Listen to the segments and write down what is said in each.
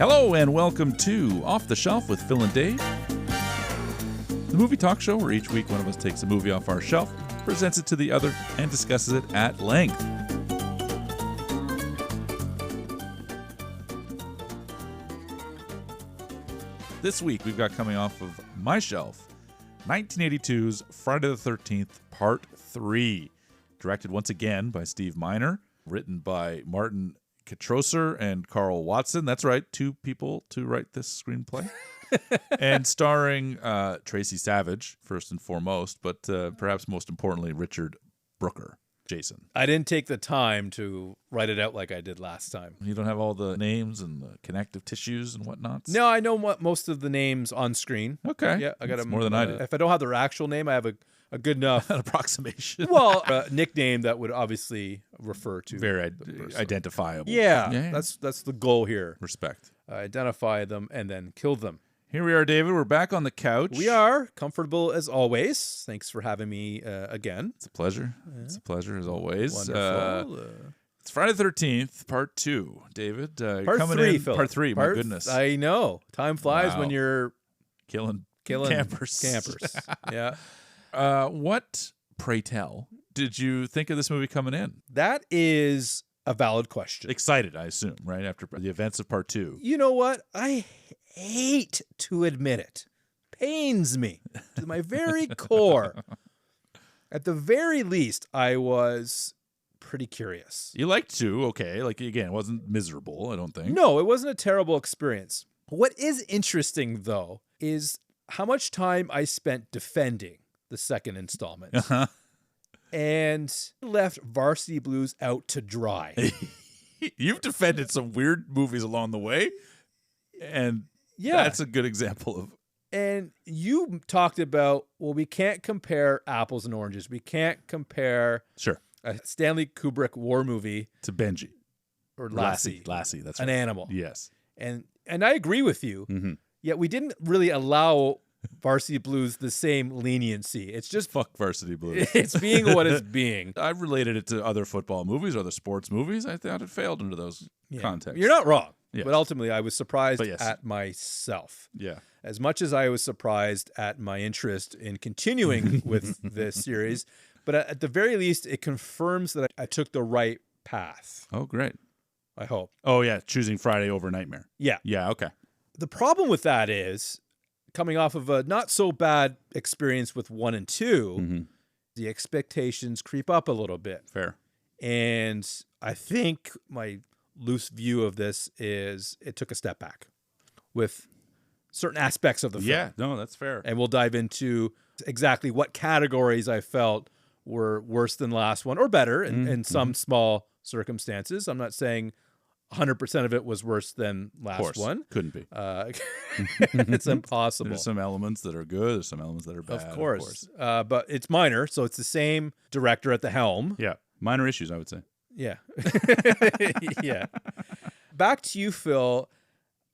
Hello and welcome to Off the Shelf with Phil and Dave, the movie talk show where each week one of us takes a movie off our shelf, presents it to the other, and discusses it at length. This week we've got coming off of my shelf, 1982's Friday the 13th, Part 3. Directed once again by Steve Miner, written by Martin Katrosser and Carl Watson. That's right, two people to write this screenplay. And starring Tracy Savage, first and foremost, but perhaps most importantly, Richard Brooker. Jason. I didn't take the time to write it out like I did last time. You don't have all the names and the connective tissues and whatnots? No, I know most of the names on screen. Okay. Yeah, I got them more than I did. If I don't have their actual name, I have a good enough An approximation. Well, a nickname that would obviously refer to very identifiable. Yeah, that's the goal here. Respect. Identify them and then kill them. Here we are, David. We're back on the couch. We are comfortable as always. Thanks for having me again. It's a pleasure. It's a pleasure as always. Wonderful. It's Friday the 13th, Part 2. David, you're Part coming 3, in. Philip. Part 3, my goodness. I know. Time flies when you're killing campers. Yeah. What, pray tell, did you think of this movie coming in? That is a valid question. Excited, I assume, right? After the events of Part 2. You know what? I hate to admit it. Pains me to my very core. At the very least, I was pretty curious. You liked 2, okay. Like, again, it wasn't miserable, I don't think. No, it wasn't a terrible experience. What is interesting, though, is how much time I spent defending the second installment. And left Varsity Blues out to dry. You've defended some weird movies along the way, and that's a good example of. And you talked about, well, we can't compare apples and oranges. We can't compare a Stanley Kubrick war movie to Benji or Lassie. That's right. An animal. Yes. And I agree with you. Mm-hmm. Yet we didn't really allow Varsity Blues the same leniency. It's just fuck Varsity Blues. It's being what it's being. I related it to other football movies, other sports movies. I thought it failed under those contexts. You're not wrong. Yes. But ultimately, I was surprised at myself. Yeah. As much as I was surprised at my interest in continuing with this series, but at the very least, it confirms that I took the right path. Oh, great. I hope. Oh, yeah. Choosing Friday over Nightmare. Yeah. Yeah, okay. The problem with that is, coming off of a not so bad experience with 1 and 2, the expectations creep up a little bit. Fair. And I think my loose view of this is it took a step back with certain aspects of the film. Yeah, no, that's fair. And we'll dive into exactly what categories I felt were worse than the last one or better in some small circumstances. I'm not saying 100% of it was worse than last one. Couldn't be. It's impossible. There's some elements that are good. There's some elements that are bad. Of course. But it's minor, so it's the same director at the helm. Yeah. Minor issues, I would say. Yeah. Yeah. Back to you, Phil.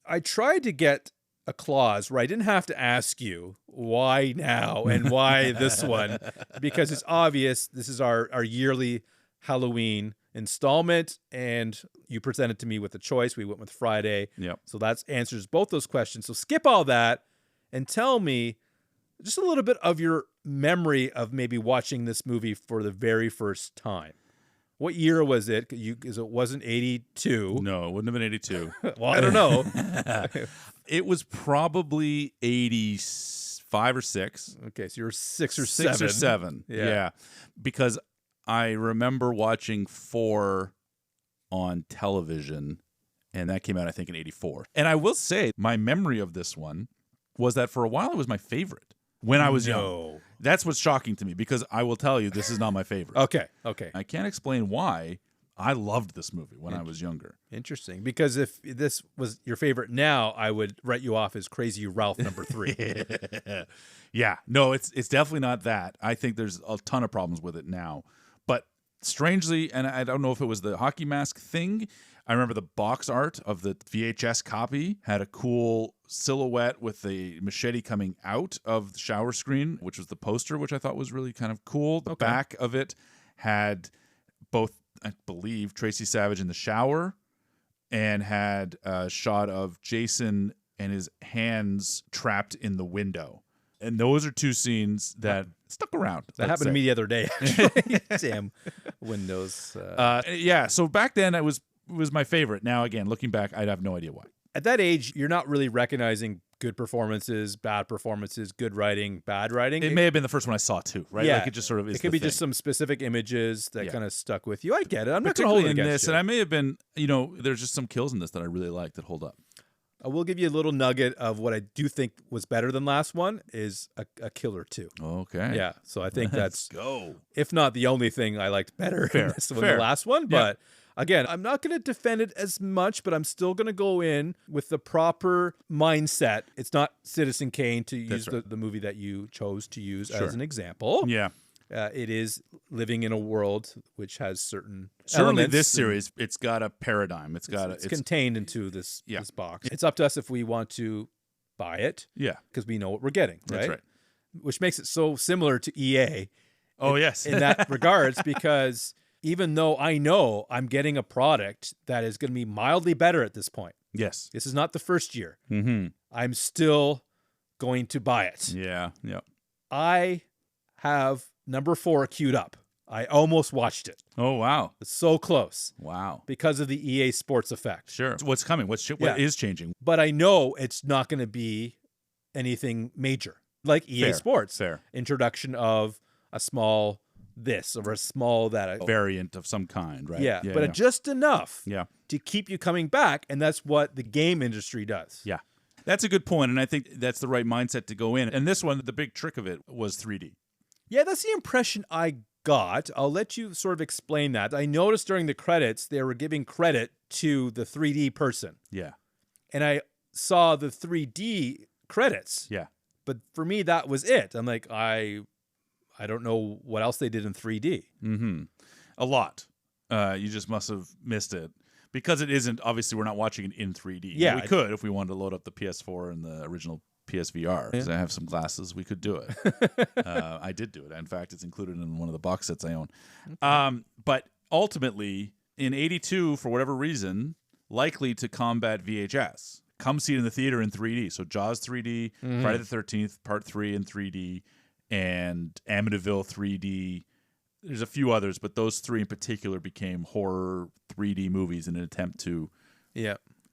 I tried to get a clause where I didn't have to ask you why now and why this one, because it's obvious this is our yearly Halloween installment, and you presented to me with a choice. We went with Friday. Yep. So that answers both those questions. So skip all that and tell me just a little bit of your memory of maybe watching this movie for the very first time. What year was it? Because it wasn't 82. No, it wouldn't have been 82. Well, I don't know. It was probably 85 or 6. Okay, so you were 6 or 6 or 7. Yeah. Because I remember watching 4 on television, and that came out, I think, in 84. And I will say, my memory of this one was that for a while it was my favorite when I was young. That's what's shocking to me, because I will tell you, this is not my favorite. Okay. I can't explain why. I loved this movie when I was younger. Interesting, because if this was your favorite now, I would write you off as Crazy Ralph number 3. Yeah, no, it's definitely not that. I think there's a ton of problems with it now. But strangely, and I don't know if it was the hockey mask thing, I remember the box art of the VHS copy had a cool silhouette with the machete coming out of the shower screen, which was the poster, which I thought was really kind of cool. The back of it had both, I believe, Tracy Savage in the shower and had a shot of Jason and his hands trapped in the window. And those are two scenes that stuck around. That happened to me the other day, actually. Damn windows. Yeah, so back then it was my favorite. Now, again, looking back, I'd have no idea why. At that age, you're not really recognizing good performances, bad performances, good writing, bad writing. It may have been the first one I saw, too, right? Yeah. Like it just sort of is It could the be just thing. some specific images that kind of stuck with you. I get it. I'm not going to Particularly hold it in against this, you. and I may have been, there's just some kills in this that I really like that hold up. I will give you a little nugget of what I do think was better than last one is a killer too. Okay. Yeah, so I think Let's that's, go. if not the only thing I liked better in this than the last one. Yeah. But again, I'm not going to defend it as much, but I'm still going to go in with the proper mindset. It's not Citizen Kane, to use the movie that you chose to use as an example. Yeah. It is living in a world which has certain Certainly elements. this series, it's got a paradigm. It's contained into this box. It's up to us if we want to buy it. Yeah. Because we know what we're getting, right? That's right. Which makes it so similar to EA. Oh, yes. In that regards, because even though I know I'm getting a product that is going to be mildly better at this point. Yes. This is not the first year. Mm-hmm. I'm still going to buy it. Yeah. Yeah. I have number 4 queued up. I almost watched it. Oh, wow. It's so close. Wow. Because of the EA Sports effect. Sure. What's coming? What is changing? But I know it's not going to be anything major. Like EA Sports. Fair. Introduction of a small this or a small that. Variant of some kind, right? Yeah, but just enough Yeah. to keep you coming back. And that's what the game industry does. Yeah. That's a good point, and I think that's the right mindset to go in. And this one, the big trick of it was 3D. Yeah, that's the impression I got. I'll let you sort of explain that. I noticed during the credits, they were giving credit to the 3D person. Yeah. And I saw the 3D credits. Yeah. But for me, that was it. I'm like, I don't know what else they did in 3D. Mm-hmm. A lot. You just must have missed it. Because it isn't, obviously, we're not watching it in 3D. Yeah. We could if we wanted to load up the PS4 and the original PSVR. Because I have some glasses, we could do it. I did do it. In fact, it's included in one of the box sets I own. Okay. But ultimately, in 82, for whatever reason, likely to combat VHS. Come see it in the theater in 3D. So Jaws 3D, Friday the 13th, Part 3 in 3D, and Amityville 3D. There's a few others, but those 3 in particular became horror 3D movies in an attempt to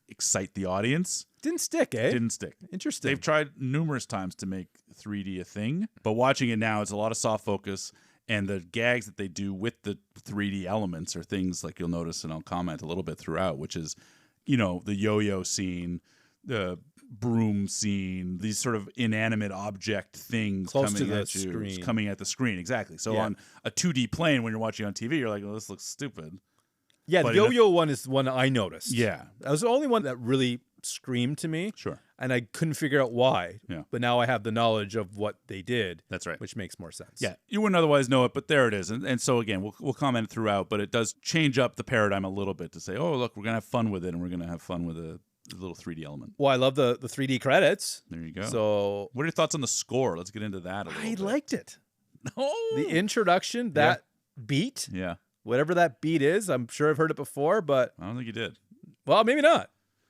excite the audience. Didn't stick, eh? Didn't stick. Interesting. They've tried numerous times to make 3D a thing, but watching it now, it's a lot of soft focus, and the gags that they do with the 3D elements are things like you'll notice, and I'll comment a little bit throughout, which is, the yo-yo scene, the broom scene, these sort of inanimate object things coming at the screen. Exactly. So on a 2D plane, when you're watching on TV, you're like, oh, this looks stupid. Yeah, the yo-yo one is the one I noticed. Yeah. That was the only one that really screamed to me. Sure. And I couldn't figure out why. Yeah. But now I have the knowledge of what they did. That's right. Which makes more sense. Yeah. You wouldn't otherwise know it, but there it is. And so, again, we'll comment throughout, but it does change up the paradigm a little bit to say, oh, look, we're going to have fun with it, and we're going to have fun with a little 3D element. Well, I love the 3D credits. There you go. So, what are your thoughts on the score? Let's get into that a little bit. I liked it. Oh. The introduction, that beat. Yeah. Whatever that beat is, I'm sure I've heard it before, but I don't think you did. Well, maybe not.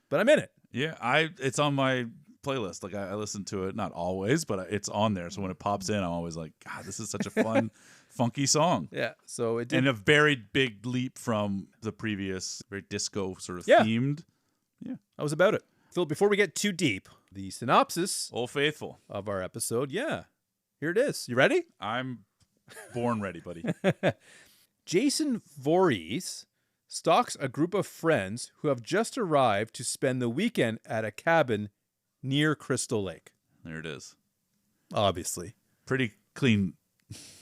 But I'm in it. Yeah, it's on my playlist. Like I listen to it, not always, but it's on there. So when it pops in, I'm always like, God, this is such a fun, funky song. Yeah. So it did. And a very big leap from the previous, very disco sort of themed. Yeah. That was about it. Phil, before we get too deep, the synopsis Old Faithful of our episode. Yeah. Here it is. You ready? I'm born ready, buddy. Jason Voorhees stalks a group of friends who have just arrived to spend the weekend at a cabin near Crystal Lake. There it is. Obviously. Pretty clean.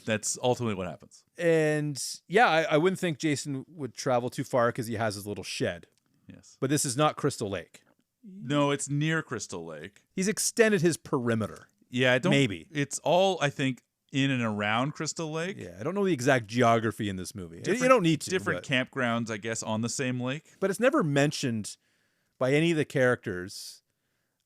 That's ultimately what happens. And yeah, I wouldn't think Jason would travel too far because he has his little shed. Yes. But this is not Crystal Lake. No, it's near Crystal Lake. He's extended his perimeter. Yeah, maybe. It's all, I think, in and around Crystal Lake. Yeah, I don't know the exact geography in this movie. You don't need to. Different campgrounds, I guess, on the same lake. But it's never mentioned by any of the characters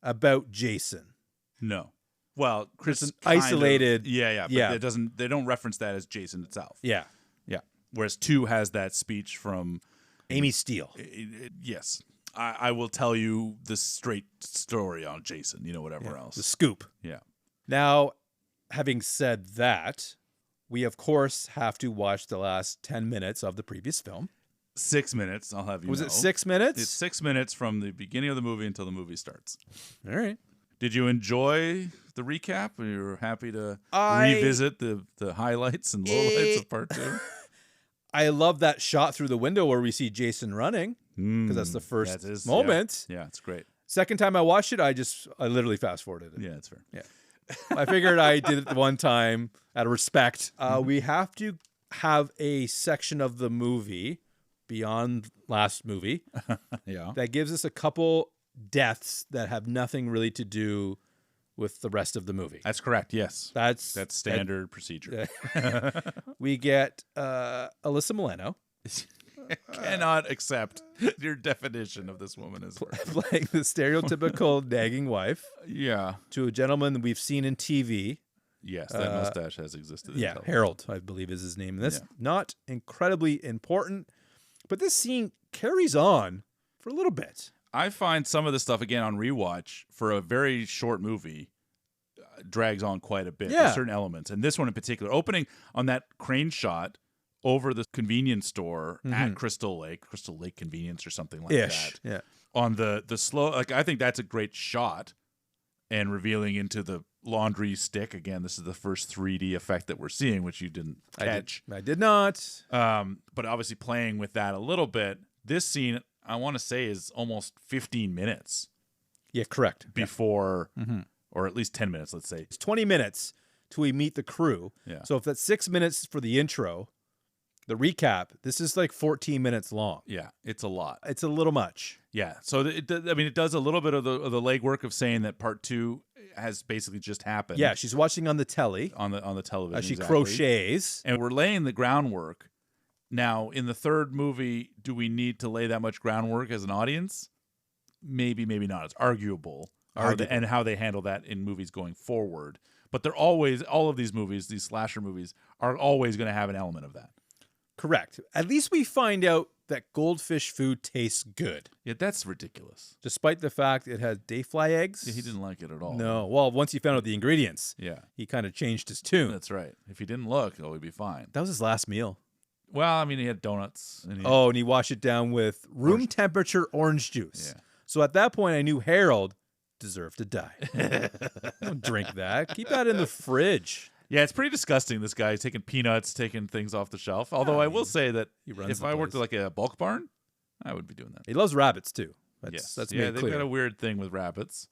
about Jason. No. Well, Chris is isolated. Yeah. But they don't reference that as Jason itself. Yeah. Yeah. Whereas 2 has that speech from Amy Steele. Yes. I will tell you the straight story on Jason, whatever else. The scoop. Yeah. Now, having said that, we of course have to watch the last 10 minutes of the previous film. 6 minutes, I'll have you Was know. it 6 minutes? It's 6 minutes from the beginning of the movie until the movie starts. All right. Did you enjoy the recap? Or you were happy to revisit the highlights and lowlights of part 2? I love that shot through the window where we see Jason running, because that's the first moment. Yeah, it's great. Second time I watched it, I literally fast forwarded it. Yeah, that's fair. Yeah. I figured I did it the one time out of respect. We have to have a section of the movie beyond last movie Yeah. that gives us a couple deaths that have nothing really to do with the rest of the movie. That's correct, yes. That's standard procedure. We get Alyssa Milano. Cannot accept your definition of this woman as playing the stereotypical nagging wife. Yeah. To a gentleman we've seen in TV. Yes, that mustache has existed. Yeah, Harold, I believe is his name. That's not incredibly important, but this scene carries on for a little bit. I find some of the stuff, again, on rewatch, for a very short movie, drags on quite a bit. Yeah. There's certain elements. And this one in particular, opening on that crane shot over the convenience store at Crystal Lake Convenience or something like that. Yeah. On the slow, I think that's a great shot, and revealing into the laundry stick. Again, this is the first 3D effect that we're seeing, which you didn't catch. I did not. But obviously playing with that a little bit. This scene, I want to say, is almost 15 minutes. Yeah, correct. Before, or at least 10 minutes, let's say. It's 20 minutes till we meet the crew. Yeah. So if that's 6 minutes for the intro, the recap, this is like 14 minutes long. Yeah, it's a lot. It's a little much. Yeah. So it does a little bit of the legwork of saying that part 2 has basically just happened. Yeah, she's watching on the telly. On the television. As she crochets. And we're laying the groundwork. Now, in the third movie, do we need to lay that much groundwork as an audience? Maybe, maybe not. It's arguable. How they handle that in movies going forward. But they're always, all of these movies, these slasher movies, are always going to have an element of that. Correct. At least we find out that goldfish food tastes good. Yeah, that's ridiculous. Despite the fact it has dayfly eggs. Yeah, he didn't like it at all. No. Well, once he found out the ingredients, he kind of changed his tune. That's right. If he didn't look, he'd be fine. That was his last meal. Well, I mean, he had donuts. And he washed it down with room temperature orange juice. Yeah. So at that point, I knew Harold deserved to die. Don't drink that. Keep that in the fridge. Yeah, it's pretty disgusting. This guy taking peanuts, taking things off the shelf. Although I will say that if I worked at like a bulk barn, I would be doing that. He loves rabbits too. That's they've clear. got a weird thing with rabbits.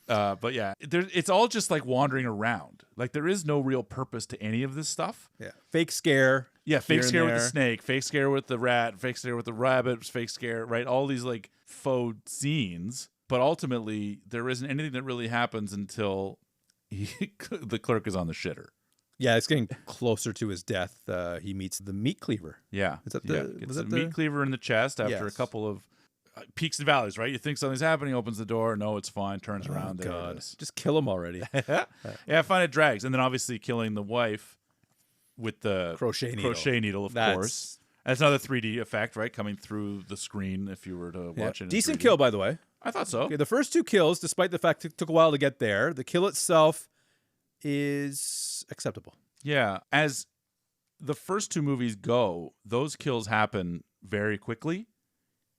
But yeah, it's all just like wandering around. Like there is no real purpose to any of this stuff. Yeah, fake scare. Yeah, fake scare with the snake, fake scare with the rat, fake scare with the rabbit, fake scare, right? All these like faux scenes. But ultimately, there isn't anything that really happens until the clerk is on the shitter. Yeah, it's getting closer to his death. He meets the meat cleaver. Yeah. Is that Gets the meat cleaver in the chest after a couple of peaks and valleys, right? You think something's happening, opens the door. No, it's fine. Turns around. There it is. Just kill him already. Yeah, I find it drags. And then obviously killing the wife with the crochet needle, of course. That's another 3D effect, right? Coming through the screen if you were to watch it. Decent kill, by the way. I thought so. Okay, the first 2 kills, despite the fact it took a while to get there, the kill itself is acceptable. Yeah. As the first 2 movies go, those kills happen very quickly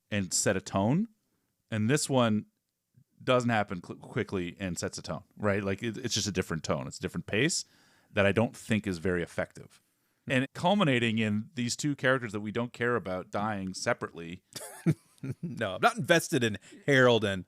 and set a tone. And this one doesn't happen quickly and sets a tone, right? Like it's just a different tone. It's a different pace that I don't think is very effective. And culminating in these 2 characters that we don't care about dying separately. No, I'm not invested in Harold and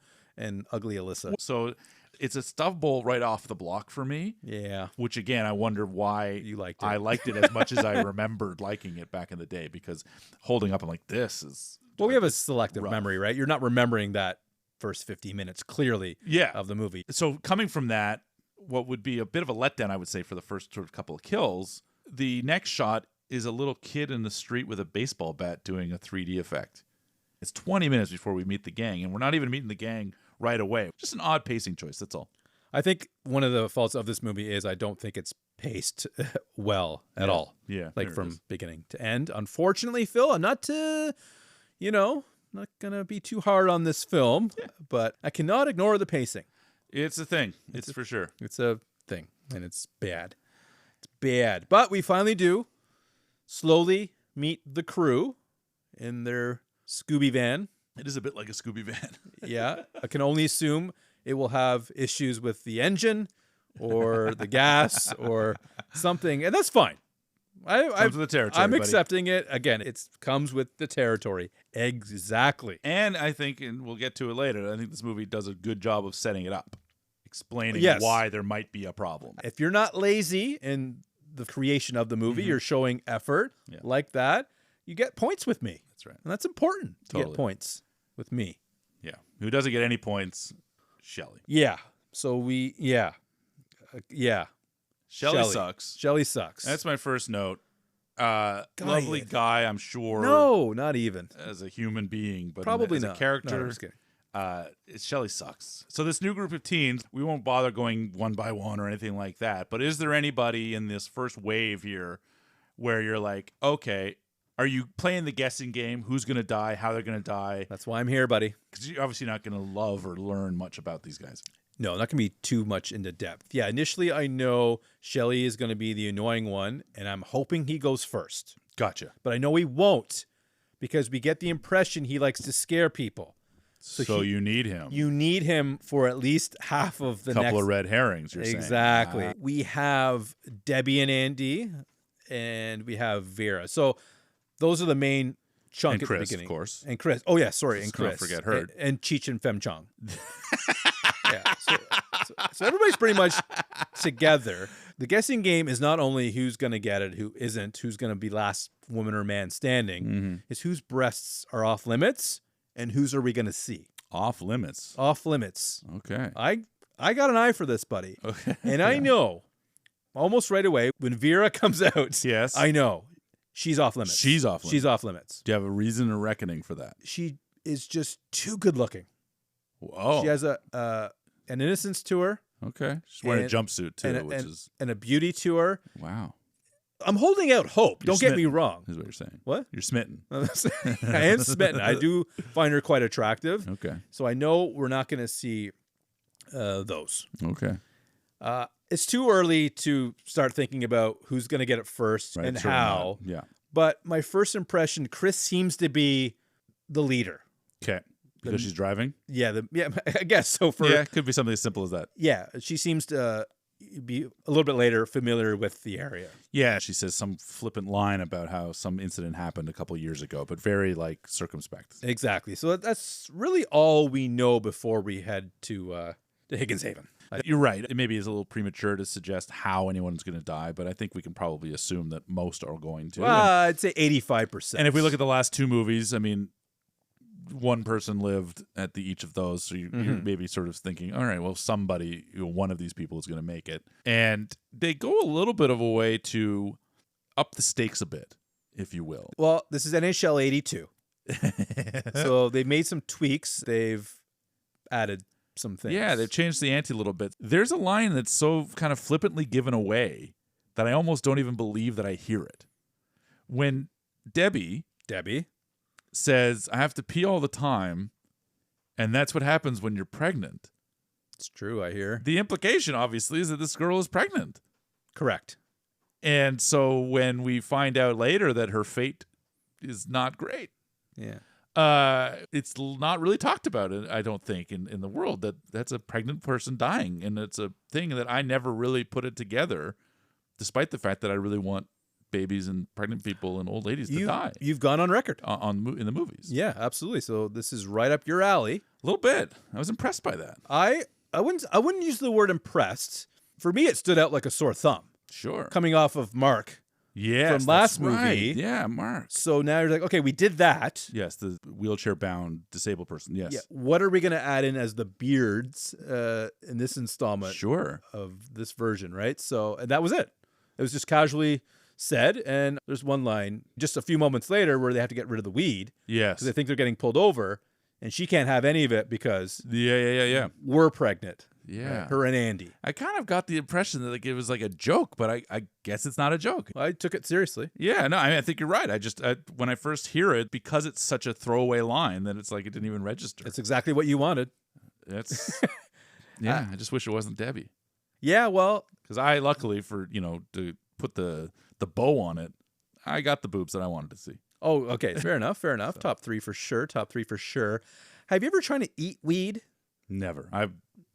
ugly Alyssa. So it's a stuff bowl right off the block for me. Yeah. Which, again, I wonder why you liked it. I liked it as much as I remembered liking it back in the day, because holding up, I'm like, this is... Well, we have a selective memory, right? You're not remembering that first 50 minutes clearly of the movie. So coming from that, what would be a bit of a letdown, I would say, for the first sort of couple of kills, the next shot is a little kid in the street with a baseball bat doing a 3D effect. It's 20 minutes before we meet the gang, and we're not even meeting the gang right away. Just an odd pacing choice, that's all. I think one of the faults of this movie is I don't think it's paced well at all. Yeah. Like from beginning to end. Unfortunately, Phil, I'm not to, not going to be too hard on this film, but I cannot ignore the pacing. It's a thing. It's for sure. It's a thing, and it's bad. It's bad. But we finally do slowly meet the crew in their Scooby van. It is a bit like a Scooby van. Yeah. I can only assume it will have issues with the engine or the gas or something, and that's fine. Comes with the territory, I'm buddy. accepting it. Again, it comes with the territory. Exactly. And I think, and we'll get to it later, I think this movie does a good job of setting it up, explaining why there might be a problem. If you're not lazy in the creation of the movie, you're showing effort like that, you get points with me. That's right. And that's important to Totally. get points with me. Yeah. Who doesn't get any points? Shelley. Yeah. So Shelley sucks. Shelley sucks. That's my first note. Lovely guy, I'm sure. No, not even. As a human being, but Probably as not. a character, No, I'm just kidding. Shelley sucks. So this new group of teens, we won't bother going one by one or anything like that. But is there anybody in this first wave here where you're like, okay, are you playing the guessing game? Who's going to die? How they're going to die? That's why I'm here, buddy. Because you're obviously not going to love or learn much about these guys. No, not going to be too much into depth. Yeah, initially I know Shelley is going to be the annoying one, and I'm hoping he goes first. Gotcha. But I know he won't because we get the impression he likes to scare people. So you need him. You need him for at least half of the couple of red herrings, you're saying. Exactly. We have Debbie and Andy, and we have Vera. So those are the main chunk And at Chris, the beginning. of course. And Chris. Oh, yeah, sorry. And Let's not Chris. forget her. And Cheech and Fem Chong. Yeah. So everybody's pretty much together. The guessing game is not only who's going to get it, who isn't, who's going to be last woman or man standing, is whose breasts are off limits and whose are we going to see. Off limits. Off limits. Okay. I got an eye for this, buddy. Okay. And I know almost right away when Vera comes out, Yes. I know she's off limits. She's off limits. She's off limits. Do you have a reason or reckoning for that? She is just too good looking. Whoa. She has an innocence to her. Okay. She's wearing a And- jumpsuit too, which is and a beauty to her. wow. I'm holding out hope. You're Don't get me smitten, wrong. Is what you're saying. What? You're smitten. I am smitten. I do find her quite attractive. Okay. So I know we're not going to see those. Okay. It's too early to start thinking about who's going to get it first Right, and certainly how. not. Yeah. But my first impression, Chris seems to be the leader. Okay. Because she's driving? Yeah, I guess so. Yeah, it could be something as simple as that. Yeah, she seems to be a little bit later familiar with the area. Yeah, she says some flippant line about how some incident happened a couple years ago, but very like circumspect. Exactly. So that's really all we know before we head to Higgins Haven. You're right. It maybe is a little premature to suggest how anyone's going to die, but I think we can probably assume that most are going to. I'd say 85%. And if we look at the last two movies, I mean, one person lived at each of those, so you're maybe sort of thinking, all right, well, somebody, one of these people is going to make it. And they go a little bit of a way to up the stakes a bit, if you will. Well, this is NHL 82. So they've made some tweaks. They've added some things. Yeah, they've changed the ante a little bit. There's a line that's so kind of flippantly given away that I almost don't even believe that I hear it. When Debbie says, I have to pee all the time, and that's what happens when you're pregnant. It's true, I hear. The implication, obviously, is that this girl is pregnant. Correct. And so when we find out later that her fate is not great, it's not really talked about, I don't think, in the world, that's a pregnant person dying. And it's a thing that I never really put it together, despite the fact that I really want babies and pregnant people and old ladies to die. You've gone on record in the movies. Yeah, absolutely. So this is right up your alley. A little bit. I was impressed by that. I wouldn't use the word impressed. For me, it stood out like a sore thumb. Sure. Coming off of Mark. Yes, from last that's right. movie. Yeah, Mark. So now you're like, okay, we did that. Yes, the wheelchair-bound disabled person. Yes. Yeah. What are we going to add in as the beards in this installment? Sure. Of this version, right? So, and that was it. It was just casually said, and there's one line just a few moments later where they have to get rid of the weed. Yes. Because they think they're getting pulled over, and she can't have any of it because Yeah. we're pregnant. Yeah. Her and Andy. I kind of got the impression that like it was like a joke, but I guess it's not a joke. I took it seriously. Yeah, no, I think you're right. When I first hear it, because it's such a throwaway line that it's like it didn't even register. It's exactly what you wanted. That's yeah. I just wish it wasn't Debbie. Yeah, well, because I luckily for to put the bow on it, I got the boobs that I wanted to see. Oh, okay, fair enough. Fair enough. Top 3 for sure. Top 3 for sure. Have you ever tried to eat weed? Never. I've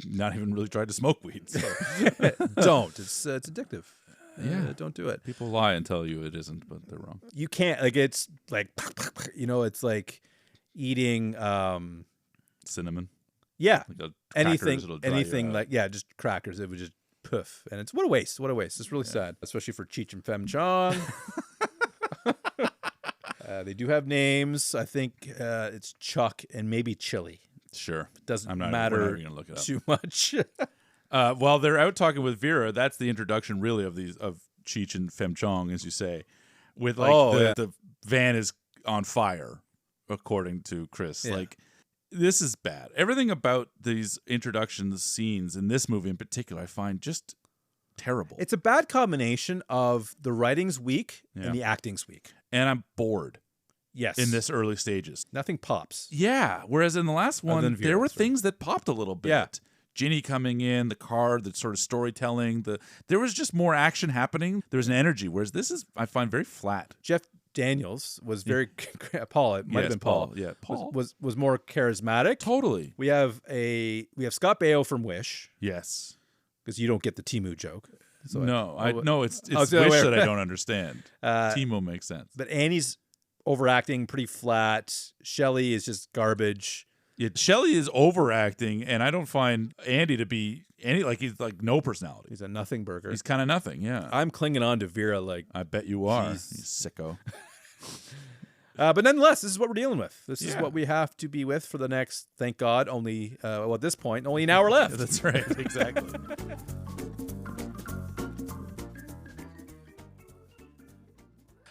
not even really tried to smoke weed. So. Don't. It's addictive. Yeah, don't do it. People lie and tell you it isn't, but they're wrong. You can't. Like it's like it's like eating cinnamon. Yeah, like anything like just crackers. It would just poof, and it's what a waste. What a waste. It's really sad, especially for Cheech and Fem Chong. They do have names. I think it's Chuck and maybe Chili. Sure. Doesn't matter matter gonna look it up. too much. While they're out talking with Vera, that's the introduction really of Cheech and Fem Chong, as you say. With like the van is on fire, according to Chris. Yeah. Like this is bad. Everything about these introduction scenes in this movie in particular I find just terrible. It's a bad combination of the writing's weak and the acting's weak. And I'm bored. Yes. In this early stages. Nothing pops. Yeah. Whereas in the last one, there were things that popped a little bit. Yeah. Ginny coming in, the car, the sort of storytelling. There was just more action happening. There was an energy. Whereas this is, I find, very flat. Jeff Daniels was very Paul. It might have been Paul. Yeah, Paul was more charismatic. Totally. We have Scott Baio from Wish. Yes. Because you don't get the Timu joke. So it's Wish that I don't understand. Timu makes sense. But Annie's overacting, pretty flat. Shelley is just garbage. Yeah, Shelley is overacting, and I don't find Andy to be he's like no personality. He's a nothing burger. He's kind of nothing. Yeah, I'm clinging on to Vera like I bet you are. You sicko. But nonetheless, this is what we're dealing with. This is what we have to be with for the next, thank God, only, at this point, only an hour left. That's right, exactly.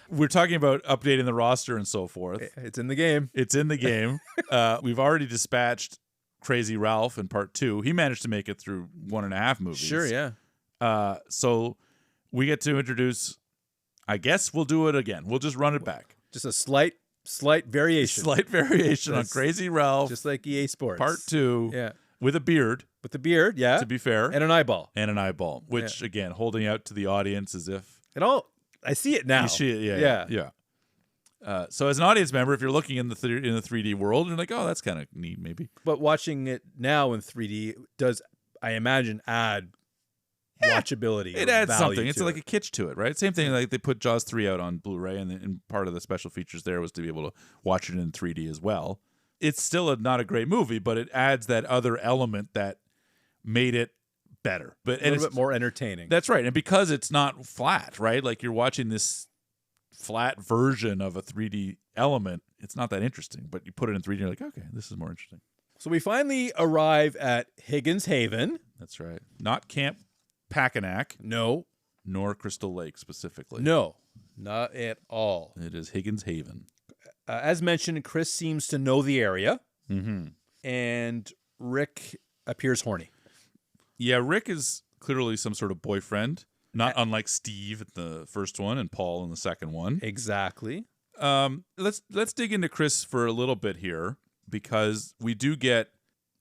We're talking about updating the roster and so forth. It's in the game. It's in the game. We've already dispatched Crazy Ralph in part 2. He managed to make it through 1.5 movies. Sure, yeah. So we get to introduce, I guess we'll do it again. We'll just run it back. Just a slight variation. Slight variation on Crazy Ralph. Just like EA Sports. Part 2. Yeah. With a beard. With the beard, yeah. To be fair. And an eyeball. Which, again, holding out to the audience as if. I see it now. You see it, yeah. So as an audience member, if you're looking in the 3D world, you're like, oh, that's kind of neat, maybe. But watching it now in 3D does, I imagine, add watchability. It adds something. It's like a kitsch to it, right? Same thing. Like they put Jaws 3 out on Blu-ray, and part of the special features there was to be able to watch it in 3D as well. It's still not a great movie, but it adds that other element that made it better, but a little bit more entertaining. That's right, and because it's not flat, right? Like you're watching this flat version of a 3D element, it's not that interesting. But you put it in 3D, you're like, okay, this is more interesting. So we finally arrive at Higgins Haven. That's right, not Camp Packanack. No, nor Crystal Lake specifically. No, not at all. It is Higgins Haven. As mentioned, Chris seems to know the area, and Rick appears horny. Yeah, Rick is clearly some sort of boyfriend, not unlike Steve in the first one and Paul in the second one. Exactly. Let's dig into Chris for a little bit here, because we do get,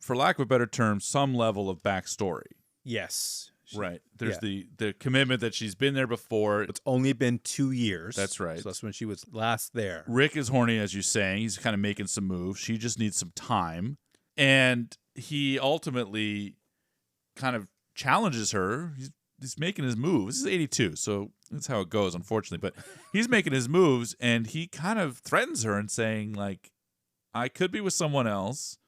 for lack of a better term, some level of backstory. Yes. Right. There's the commitment that she's been there before. It's only been 2 years. That's right. So that's when she was last there. Rick is horny, as you're saying. He's kind of making some moves. She just needs some time. And he ultimately kind of challenges her. He's making his moves. This is 82, so that's how it goes, unfortunately. But he's making his moves, and he kind of threatens her and saying, like, I could be with someone else,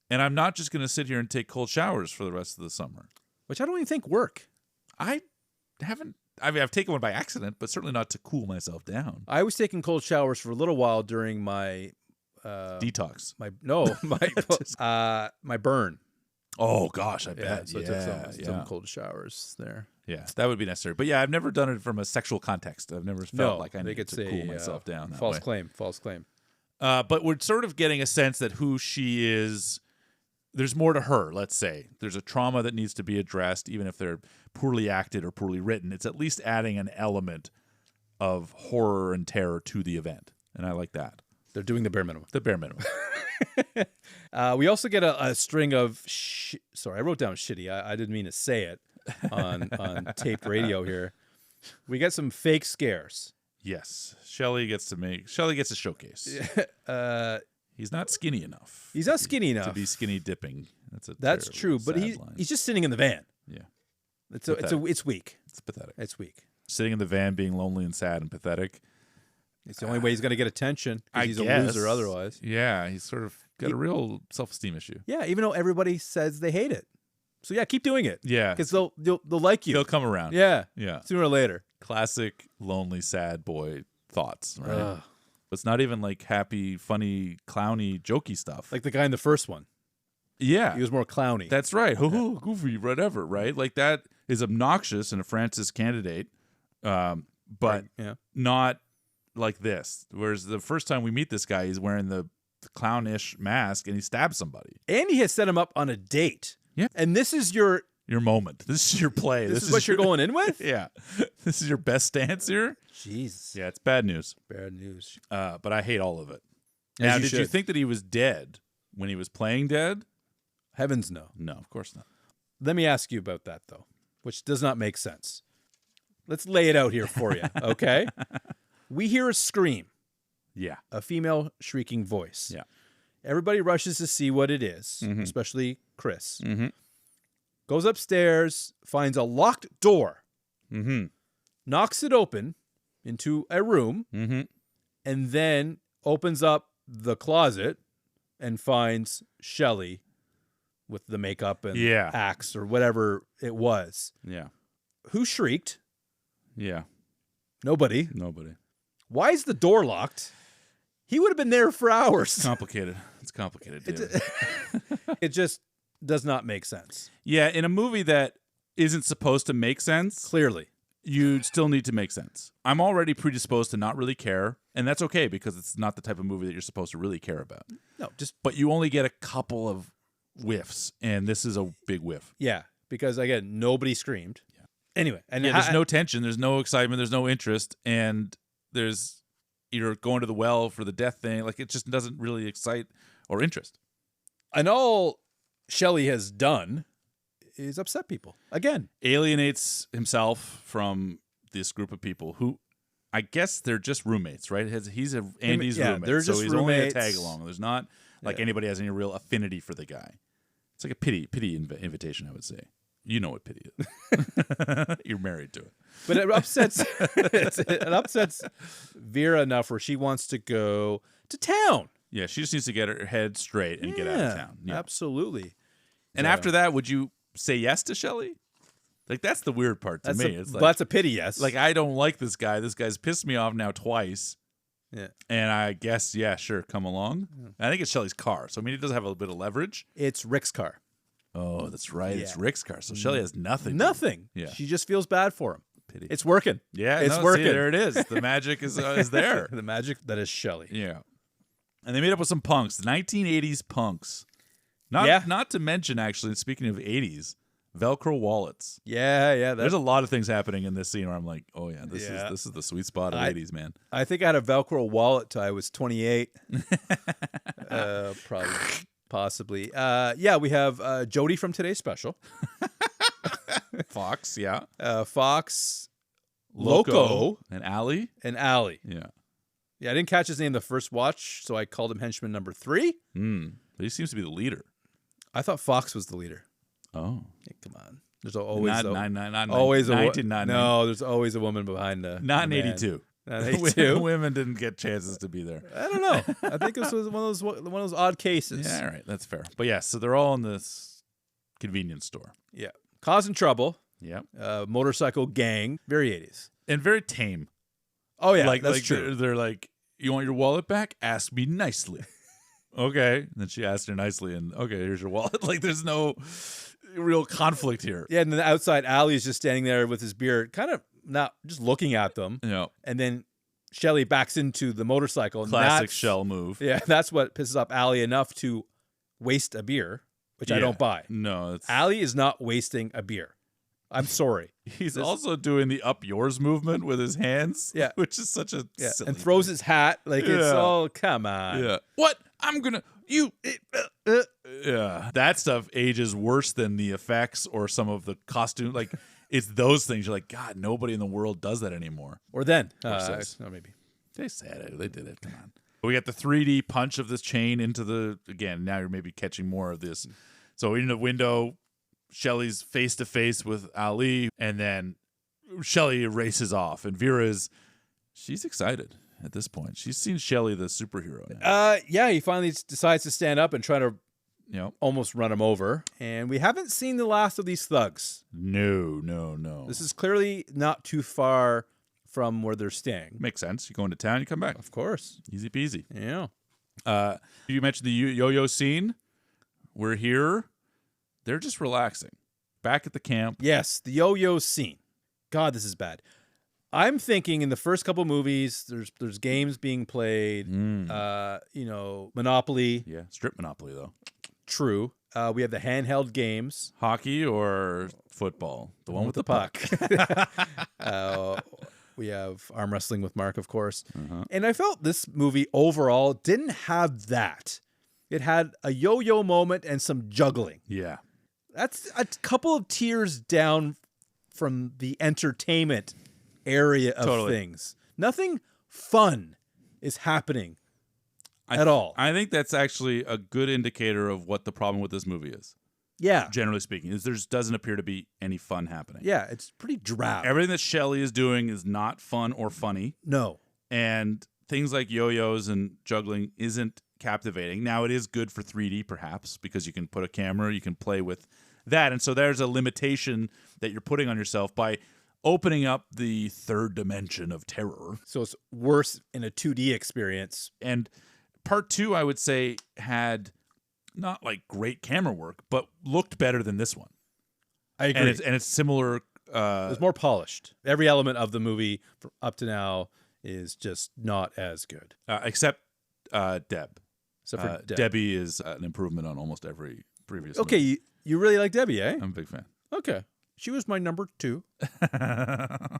and I'm not just going to sit here and take cold showers for the rest of the summer. Which I don't even think work. I mean, I've taken one by accident, but certainly not to cool myself down. I was taking cold showers for a little while during my detox. My burn. Oh gosh, I bet. So I took some cold showers there. Yeah, that would be necessary. But yeah, I've never done it from a sexual context. I've never felt like I needed to cool myself down. False claim. But we're sort of getting a sense that who she is there's more to her, let's say. There's a trauma that needs to be addressed, even if they're poorly acted or poorly written. It's at least adding an element of horror and terror to the event. And I like that. They're doing the bare minimum. The bare minimum. We also get a string of sorry, I wrote down shitty. I didn't mean to say it on taped radio here. We get some fake scares. Yes. Shelley gets a showcase. He's not skinny enough. He's not skinny enough to be skinny dipping. That's true, but he's just sitting in the van. Yeah. It's weak. It's pathetic. It's weak. Sitting in the van being lonely and sad and pathetic. It's the only way he's going to get attention. He's guess. A loser otherwise. Yeah, he's sort of got a real self-esteem issue. Yeah, even though everybody says they hate it. So yeah, keep doing it. Yeah. Because they'll like you. They'll come around. Yeah. Yeah. Sooner or later. Classic lonely, sad boy thoughts, right? It's not even like happy, funny, clowny, jokey stuff. Like the guy in the first one. Yeah. He was more clowny. That's right. Hoo-hoo, goofy, whatever, right? Like that is obnoxious in a Francis candidate, but not like this. Whereas the first time we meet this guy, he's wearing the clownish mask and he stabs somebody. And he has set him up on a date. Yeah. And this is your moment. This is your play. This is what you're going in with? Yeah. This is your best stance here? Jesus. Yeah, it's bad news. Bad news. But I hate all of it. As now, you did you should. think that he was dead when he was playing dead? Heavens no. No, of course not. Let me ask you about that, though, which does not make sense. Let's lay it out here for you, okay? We hear a scream. Yeah. A female shrieking voice. Yeah. Everybody rushes to see what it is, Mhm. especially Chris. Mm-hmm. Goes upstairs, finds a locked door, Mm-hmm. knocks it open into a room, Mm-hmm. and then opens up the closet and finds Shelley with the makeup and Yeah. axe or whatever it was. Yeah. Who shrieked? Yeah. Nobody. Nobody. Why is the door locked? He would have been there for hours. Complicated. It's complicated, David. It just does not make sense. Yeah, in a movie that isn't supposed to make sense, Clearly. you still need to make sense. I'm already predisposed to not really care, and that's okay because it's not the type of movie that you're supposed to really care about. No, just But you only get a couple of whiffs, and this is a big whiff. yeah, because again, nobody screamed. Yeah. Anyway, and Yeah, there's no tension, there's no excitement, there's no interest, and there's you're going to the well for the death thing. Like it just doesn't really excite or interest. and all Shelley has done is upset people again. Alienates himself from this group of people who, I guess they're just roommates, right? He's Andy's yeah, roommate, they're so just he's only a roommates. tag along. There's not like anybody has any real affinity for the guy. It's like a pity invitation, I would say. You know what pity is. You're married to it. But it upsets it upsets Vera enough where she wants to go to town. Yeah, she just needs to get her head straight and get out of town. Yeah. Absolutely. And So- after that, would you say yes to Shelley? Like that's the weird part to me. It's like, that's a pity, yes. like I don't like this guy. This guy's pissed me off now twice. Yeah. And I guess, yeah, sure, come along. I think it's Shelley's car. So, I mean, it does have a bit of leverage. It's Rick's car. Oh, that's right. It's Yeah. Rick's car. So, Shelley has nothing. Nothing. Yeah. She just feels bad for him. Pity. It's working. Yeah, it's no, working. See, there it is. The magic is there. The magic that is Shelley. Yeah. And they meet up with some punks, 1980s punks. Not to mention, actually, speaking of 80s, Velcro wallets. Yeah. There's a lot of things happening in this scene where I'm like, oh, yeah, this Yeah. is the sweet spot of 80s, man. I think I had a Velcro wallet till I was 28. Probably. Possibly. Yeah, we have Jody from today's special. Fox, yeah. Fox, Loco, and Allie. and Allie. Yeah. Yeah, I didn't catch his name the first watch, so I called him henchman number 3. But he seems to be the leader. I thought Fox was the leader. Oh. Hey, come on. There's always Not a, 1999. No, there's always a woman behind the Not in the man. 82. Not in 82. Women didn't get chances to be there. I don't know. I think this was one of those odd cases. Yeah, all right. That's fair. But yeah, so they're all in this convenience store. Yeah. Causing trouble. Yeah. Motorcycle gang. Very 80s. And very tame. Oh, yeah. Like, that's like true. They're like, you want your wallet back? Ask me nicely. Okay. And then she asked her nicely, and okay, here's your wallet. Like, there's no real conflict here. Yeah, and then outside, Ali is just standing there with his beer, kind of not just looking at them. Yeah. And then Shelley backs into the motorcycle. And Classic that's- Shell move. Yeah, that's what pisses off Ali enough to waste a beer. which I don't buy. No, it's Ali is not wasting a beer. I'm sorry. He's also doing the up yours movement with his hands. Yeah. Which is such a silly and throws his hat like it's all, come on. Yeah. What? I'm gonna yeah. That stuff ages worse than the effects or some of the costume. Like it's those things. You're like, God, nobody in the world does that anymore. Or then. Or maybe. They said it. They did it. Come on. We got the 3D punch of this chain into the, again, now you're maybe catching more of this. So in the window, Shelley's face to face with Ali, and then Shelley races off. And she's excited at this point. She's seen Shelley the superhero now. Yeah, he finally decides to stand up and try to Yep. almost run him over. And we haven't seen the last of these thugs. No. This is clearly not too far from where they're staying. Makes sense. You go into town, you come back. Of course. Easy peasy. Yeah. You mentioned the yo-yo scene. We're here. They're just relaxing. Back at the camp. Yes, the yo-yo scene. God, this is bad. I'm thinking in the first couple movies, there's games being played. Monopoly. Yeah, strip Monopoly, though. True. We have the handheld games. Hockey or football? The one with the puck. We have arm wrestling with Mark, of course. And I felt this movie overall didn't have that. It had a yo-yo moment and some juggling. Yeah. That's a couple of tiers down from the entertainment area of things. Nothing fun is happening at all. I think that's actually a good indicator of what the problem with this movie is. Yeah. Generally speaking, is there doesn't appear to be any fun happening. Yeah, it's pretty drab. Everything that Shelley is doing is not fun or funny. No. And things like yo-yos and juggling isn't captivating. Now, it is good for 3D, perhaps, because you can put a camera, you can play with that. And so there's a limitation that you're putting on yourself by opening up the third dimension of terror. So it's worse in a 2D experience. And part 2, I would say, had not like great camera work, but looked better than this one. I agree. And it's similar. It's more polished. Every element of the movie up to now is just not as good. Except Deb. Except for Deb. Debbie is an improvement on almost every previous Okay, movie. you really like Debbie, eh? I'm a big fan. Okay. She was my number 2.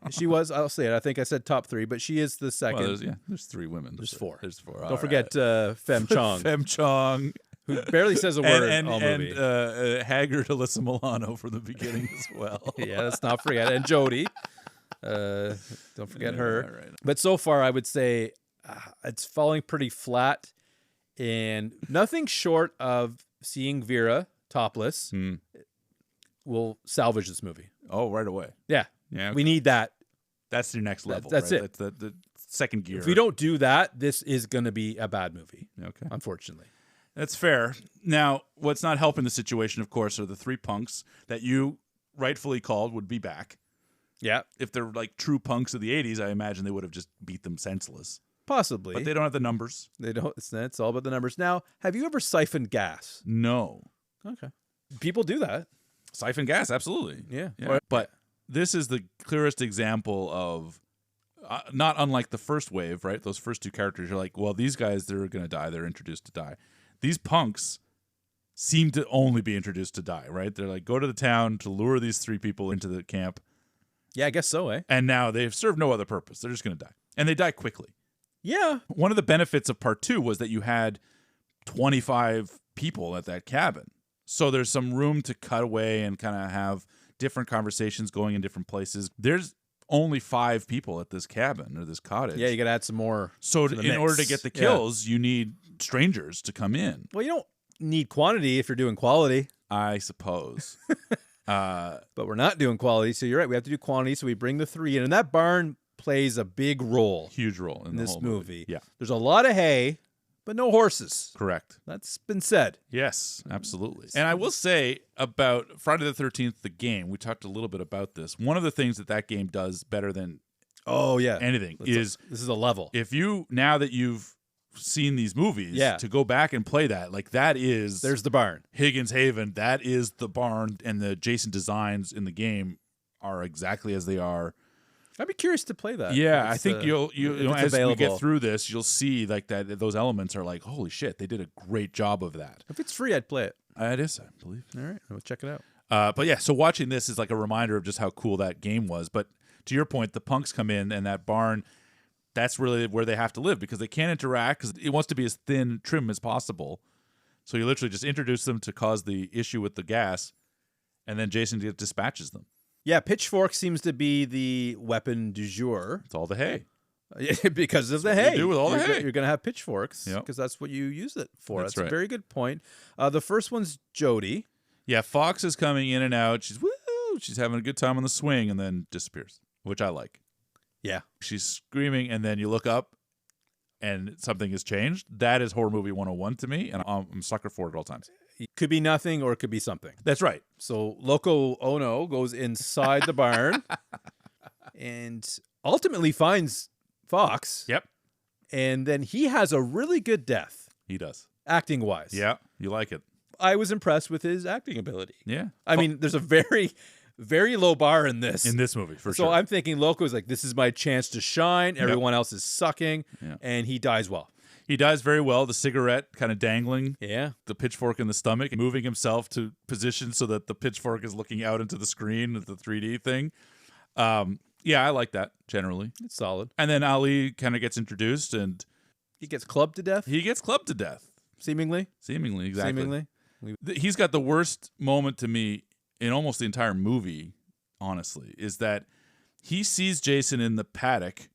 She was, I'll say it, I think I said top 3, but she is the second. Well, there's 3 women. There's 4. There's 4. Don't forget Fem Chong. Fem Chong. Who barely says a word all movie. And Haggard Alyssa Milano from the beginning as well. Yeah, let's not forget. And Jodie. Don't forget her. Right. But so far, I would say it's falling pretty flat. And nothing short of seeing Vera topless will salvage this movie. Oh, right away. Yeah. Yeah. Okay. We need that. That's your next level. That's right? it. That's the second gear. If we don't do that, this is going to be a bad movie. Okay. Unfortunately. That's fair. Now, what's not helping the situation, of course, are the 3 punks that you rightfully called would be back. Yeah. If they're like true punks of the 80s, I imagine they would have just beat them senseless. Possibly. But they don't have the numbers. They don't. It's all about the numbers. Now, have you ever siphoned gas? No. Okay. People do that. Siphon gas, absolutely. Yeah. But this is the clearest example of, not unlike the first wave, right? Those first 2 characters, you're like, well, these guys, they're going to die. They're introduced to die. These punks seem to only be introduced to die, right? They're like, go to the town to lure these 3 people into the camp. Yeah, I guess so, eh? And now they've served no other purpose. They're just going to die. And they die quickly. Yeah. One of the benefits of part 2 was that you had 25 people at that cabin. So there's some room to cut away and kind of have different conversations going in different places. There's only 5 people at this cabin or this cottage. Yeah, you got to add some more. So to the in mix. order to get the kills, you need strangers to come in. Well, you don't need quantity if you're doing quality. I suppose. But we're not doing quality, so you're right. We have to do quantity, so we bring the 3 in. And that barn plays a big role. Huge role in the this whole movie. Yeah. There's a lot of hay, but no horses. Correct. That's been said. Yes, absolutely. And I will say about Friday the 13th, the game, we talked a little bit about this. One of the things that game does better than anything is this is a level. If you, now that you've seen these movies, to go back and play that, like that is... There's the barn. Higgins Haven, that is the barn, and the adjacent designs in the game are exactly as they are. I'd be curious to play that. Yeah, I think you'll as available. we get through this, you'll see like that those elements are like, holy shit, they did a great job of that. If it's free, I'd play it. It is, I believe. All right, we'll check it out. But yeah, so watching this is like a reminder of just how cool that game was. But to your point, the punks come in and that barn, that's really where they have to live because they can't interact because it wants to be as thin, trim as possible. So you literally just introduce them to cause the issue with the gas, and then Jason dispatches them. Yeah, pitchfork seems to be the weapon du jour. It's all the hay. Because of the hay. You do with all the hay. You're going to have pitchforks because Yep. that's what you use it for. That's That's right. a very good point. The first one's Jody. Yeah, Fox is coming in and out. She's woo, she's having a good time on the swing, and then disappears, which I like. Yeah. She's screaming, and then you look up, and something has changed. That is horror movie 101 to me, and I'm a sucker for it at all times. It could be nothing or it could be something. That's right. So Loco Ono goes inside the barn and ultimately finds Fox. Yep, And then he has a really good death, he does. acting wise. Yeah, you like it. I was impressed with his acting ability. Yeah. I mean, there's a very, very low bar in this. In this movie, for So sure. I'm thinking Loco's like, this is my chance to shine. Everyone else is sucking. Yeah. And he dies well. He dies very well. The cigarette kind of dangling, Yeah. the pitchfork in the stomach, moving himself to position so that the pitchfork is looking out into the screen with the 3D thing. Yeah, I like that generally. It's solid. And then Ali kind of gets introduced, and He gets clubbed to death, he gets clubbed to death. seemingly. Seemingly, exactly. Seemingly. He's got the worst moment to me in almost the entire movie, honestly, is that he sees Jason in the paddock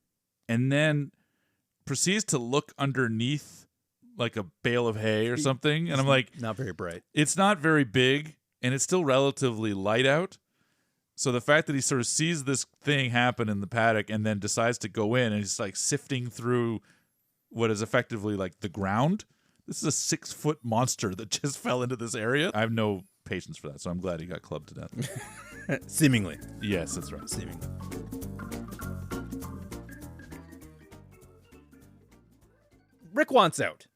and then proceeds to look underneath like a bale of hay or something. And I'm like, Not very bright. it's not very big and it's still relatively light out. So the fact that he sort of sees this thing happen in the paddock and then decides to go in and he's like sifting through what is effectively like the ground. This is a 6-foot monster that just fell into this area. I have no patience for that, so I'm glad he got clubbed to death. Seemingly. Yes, that's right. Seemingly. Rick wants out.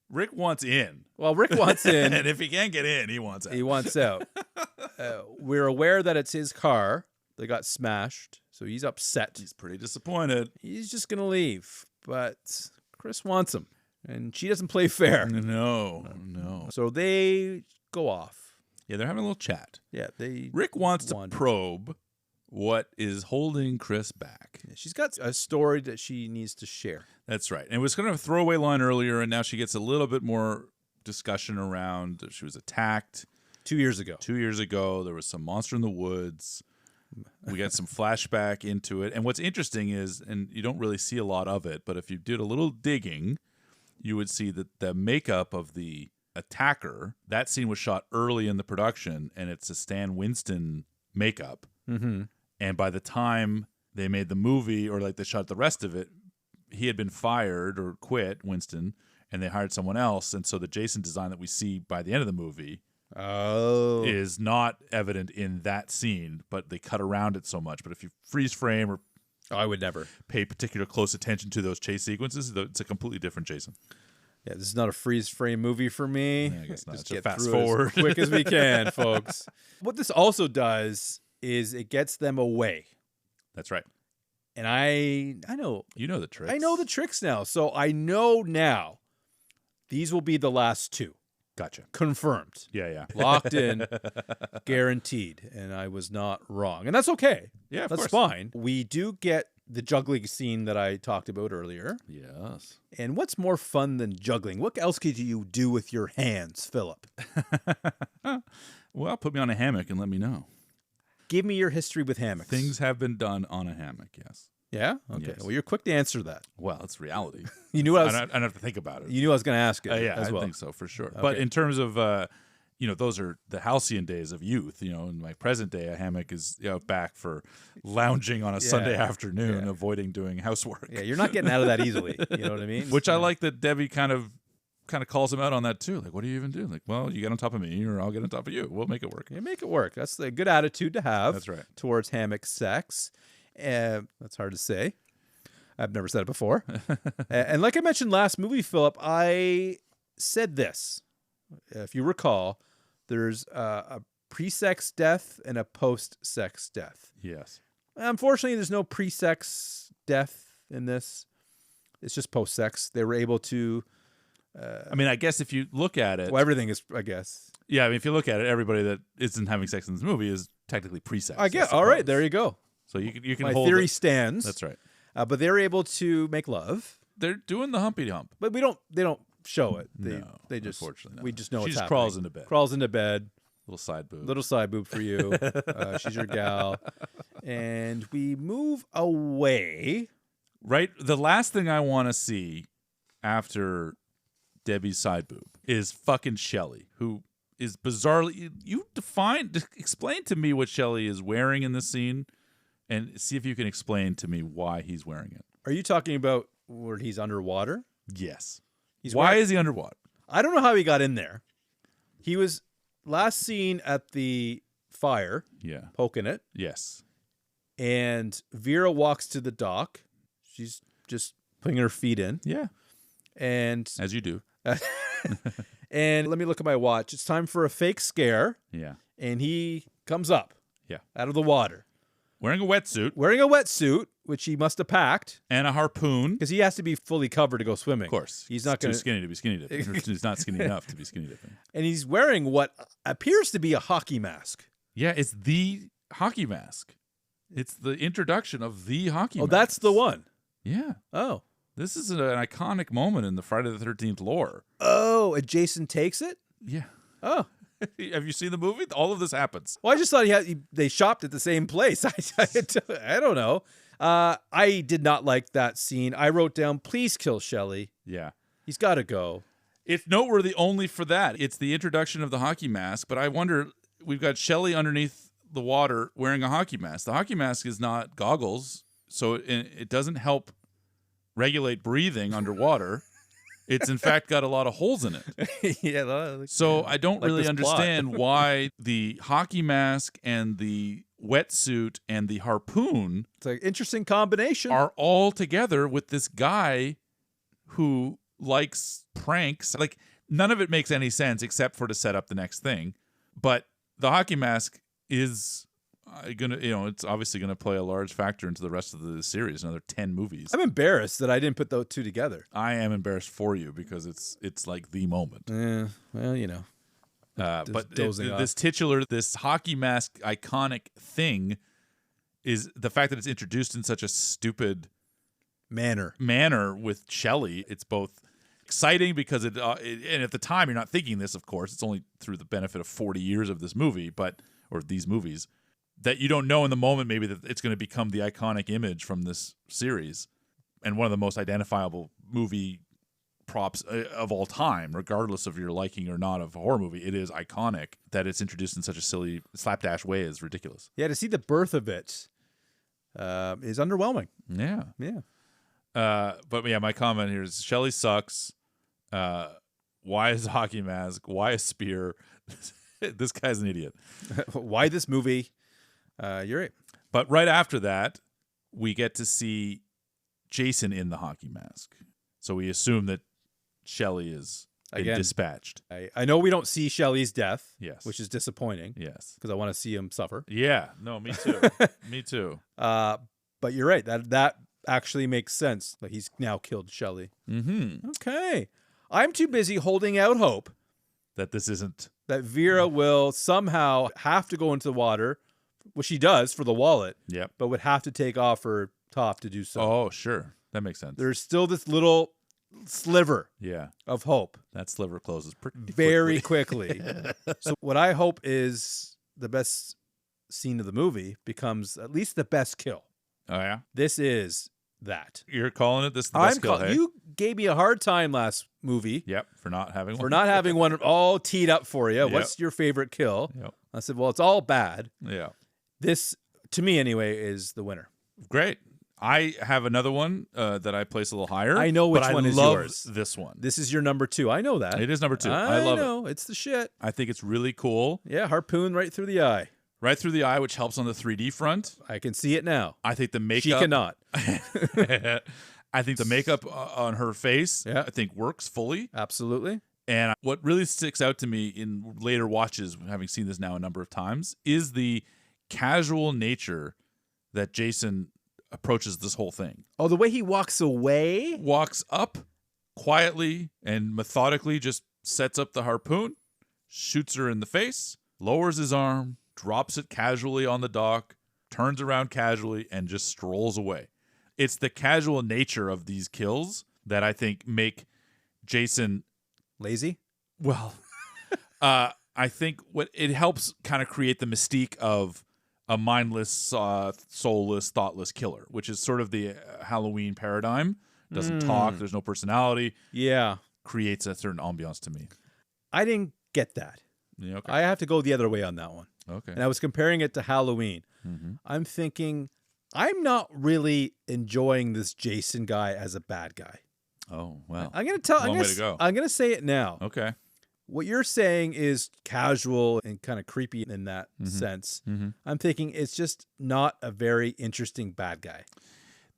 Rick wants in. Well, Rick wants in. And if he can't get in, he wants out. He wants out. We're aware that it's his car that got smashed, so he's upset. He's pretty disappointed. He's just going to leave, but Chris wants him, and she doesn't play fair. No. So they go off. Yeah, they're having a little chat. Yeah, they. Rick wants to wander. probe what is holding Chris back. She's got a story that she needs to share. That's right. And it was kind of a throwaway line earlier, and now she gets a little bit more discussion around she was attacked 2 years ago. 2 years ago. There was some monster in the woods. We got some flashback into it. And what's interesting is, and you don't really see a lot of it, but if you did a little digging, you would see that the makeup of the attacker, that scene was shot early in the production, and it's a Stan Winston makeup. Mm-hmm. And by the time they made the movie, or like they shot the rest of it, he had been fired or quit, Winston, and they hired someone else. And so the Jason design that we see by the end of the movie is not evident in that scene, but they cut around it so much. But if you freeze frame or I would never pay particular close attention to those chase sequences, it's a completely different Jason. Yeah, this is not a freeze frame movie for me. Yeah, I guess not. Just It's a get fast through forward. as quick as we can, folks. What this also does is it gets them away. That's right. And I know. You know the tricks. I know the tricks now. So I know now these will be the last two. Gotcha. Confirmed. Yeah. Locked in. Guaranteed. And I was not wrong. And that's okay. Yeah, of That's course. fine. We do get the juggling scene that I talked about earlier. Yes. And what's more fun than juggling? What else could you do with your hands, Philip? Well, put me on a hammock and let me know. Give me your history with hammocks. Things have been done on a hammock, yes. Yeah? Okay. Yes. Well, you're quick to answer that. Well, it's reality. You knew I I was don't have to think about it. You knew I was going to ask it Yeah, as well. I think so, for sure. But Okay. in terms of, those are the halcyon days of youth. In my present day, a hammock is back for lounging on a Sunday afternoon, avoiding doing housework. Yeah, you're not getting out of that easily. You know what I mean? Which I like that Debbie kind of calls him out on that too. Like, what do you even do? Like, well, you get on top of me or I'll get on top of you. We'll make it work. Yeah, make it work. That's a good attitude to have. That's right. Towards hammock sex. That's hard to say. I've never said it before. And like I mentioned last movie, Philip, I said this. If you recall, there's a pre-sex death and a post-sex death. Yes. Unfortunately, there's no pre-sex death in this. It's just post-sex. They were able to... I mean, I guess if you look at it, well, everything is, I guess. Yeah, I mean, if you look at it, everybody that isn't having sex in this movie is technically pre-sex. I get. All right, there you go. So you can My hold theory it. stands. That's right. But they're able to make love. They're doing the humpy hump. But they don't show it. They just, unfortunately, no. we just know she it's just happening. crawls into bed. Crawls into bed. Little side boob. Little side boob for you. She's your gal. And we move away. Right. The last thing I want to see after Debbie's side boob is fucking Shelley, who is bizarrely. Explain to me what Shelley is wearing in this scene, and see if you can explain to me why he's wearing it. Are you talking about where he's underwater? Yes. Why is he underwater? I don't know how he got in there. He was last seen at the fire. Yeah. Poking it. Yes. And Vera walks to the dock. She's just putting her feet in. Yeah. And as you do. And let me look at my watch. It's time for a fake scare. Yeah. And he comes up. Yeah. Out of the water. Wearing a wetsuit. Wearing a wetsuit, which he must have packed. And a harpoon. Because he has to be fully covered to go swimming. Of course. He's not going too skinny to be skinny dipping. He's not skinny enough to be skinny dipping. And he's wearing what appears to be a hockey mask. Yeah, it's the hockey mask. It's the introduction of the hockey mask. Oh, that's the one. Yeah. Oh. This is an iconic moment in the Friday the 13th lore. Oh, and Jason takes it? Yeah. Oh. Have you seen the movie? All of this happens. Well, I just thought they shopped at the same place. I don't know. I did not like that scene. I wrote down, please kill Shelley. Yeah. He's got to go. It's noteworthy only for that. It's the introduction of the hockey mask, but I wonder, we've got Shelley underneath the water wearing a hockey mask. The hockey mask is not goggles, so it doesn't help regulate breathing underwater. It's in fact got a lot of holes in it. Yeah. So I don't really understand why the hockey mask and the wetsuit and the harpoon, it's an interesting combination, are all together with this guy who likes pranks. Like, none of it makes any sense except for to set up the next thing. But the hockey mask is it's obviously gonna play a large factor into the rest of the series. Another 10 movies. I'm embarrassed that I didn't put those two together. I am embarrassed for you because it's like the moment. Yeah, well, you know. But this titular, this hockey mask iconic thing is the fact that it's introduced in such a stupid manner with Shelley. It's both exciting because and at the time you're not thinking this, of course. It's only through the benefit of 40 years of this movie, or these movies, that you don't know in the moment maybe that it's going to become the iconic image from this series and one of the most identifiable movie props of all time, regardless of your liking or not of a horror movie. It is iconic. That it's introduced in such a silly slapdash way is ridiculous. Yeah, to see the birth of it is underwhelming. Yeah. But yeah, my comment here is Shelley sucks. Why is a hockey mask? Why a spear? This guy's an idiot. Why this movie? You're right. But right after that, we get to see Jason in the hockey mask. So we assume that Shelley is dispatched. I know we don't see Shelley's death, yes, which is disappointing. Yes, because I want to see him suffer. Yeah, no, me too. Me too. But you're right. That actually makes sense. Like, he's now killed Shelley. Mm-hmm. Okay. I'm too busy holding out hope that this isn't... that Vera will somehow have to go into the water, which she does for the wallet, yep, but would have to take off her top to do so. Oh, sure. That makes sense. There's still this little sliver of hope. That sliver closes pretty very quickly. So what I hope is the best scene of the movie becomes at least the best kill. Oh, yeah? This is that. You're calling it this the best kill, hey? You gave me a hard time last movie. Yep, for not having one. For not having one all teed up for you. Yep. What's your favorite kill? Yep. I said, well, it's all bad. Yeah. This, to me anyway, is the winner. Great. I have another one that I place a little higher. I know which one is yours. This one. This is your number 2. I know that. It is number 2. I love know. it. It's the shit. I think it's really cool. Yeah, harpoon right through the eye. Right through the eye, which helps on the 3D front. I can see it now. I think the makeup... She cannot. I think the makeup on her face, I think, works fully. Absolutely. And what really sticks out to me in later watches, having seen this now a number of times, is the casual nature that Jason approaches this whole thing. Oh, the way he walks away? Walks up quietly and methodically, just sets up the harpoon, shoots her in the face, lowers his arm, drops it casually on the dock, turns around casually, and just strolls away. It's the casual nature of these kills that I think make Jason Lazy? well. I think what it helps kind of create the mystique of a mindless, soulless, thoughtless killer, which is sort of the Halloween paradigm. Doesn't talk. There's no personality. Yeah. Creates a certain ambiance to me. I didn't get that. Yeah, okay. I have to go the other way on that one. Okay. And I was comparing it to Halloween. Mm-hmm. I'm thinking, I'm not really enjoying this Jason guy as a bad guy. Oh, well. I'm going to tell. Long way to go. I'm going to say it now. Okay. What you're saying is casual and kind of creepy in that sense. Mm-hmm. I'm thinking it's just not a very interesting bad guy.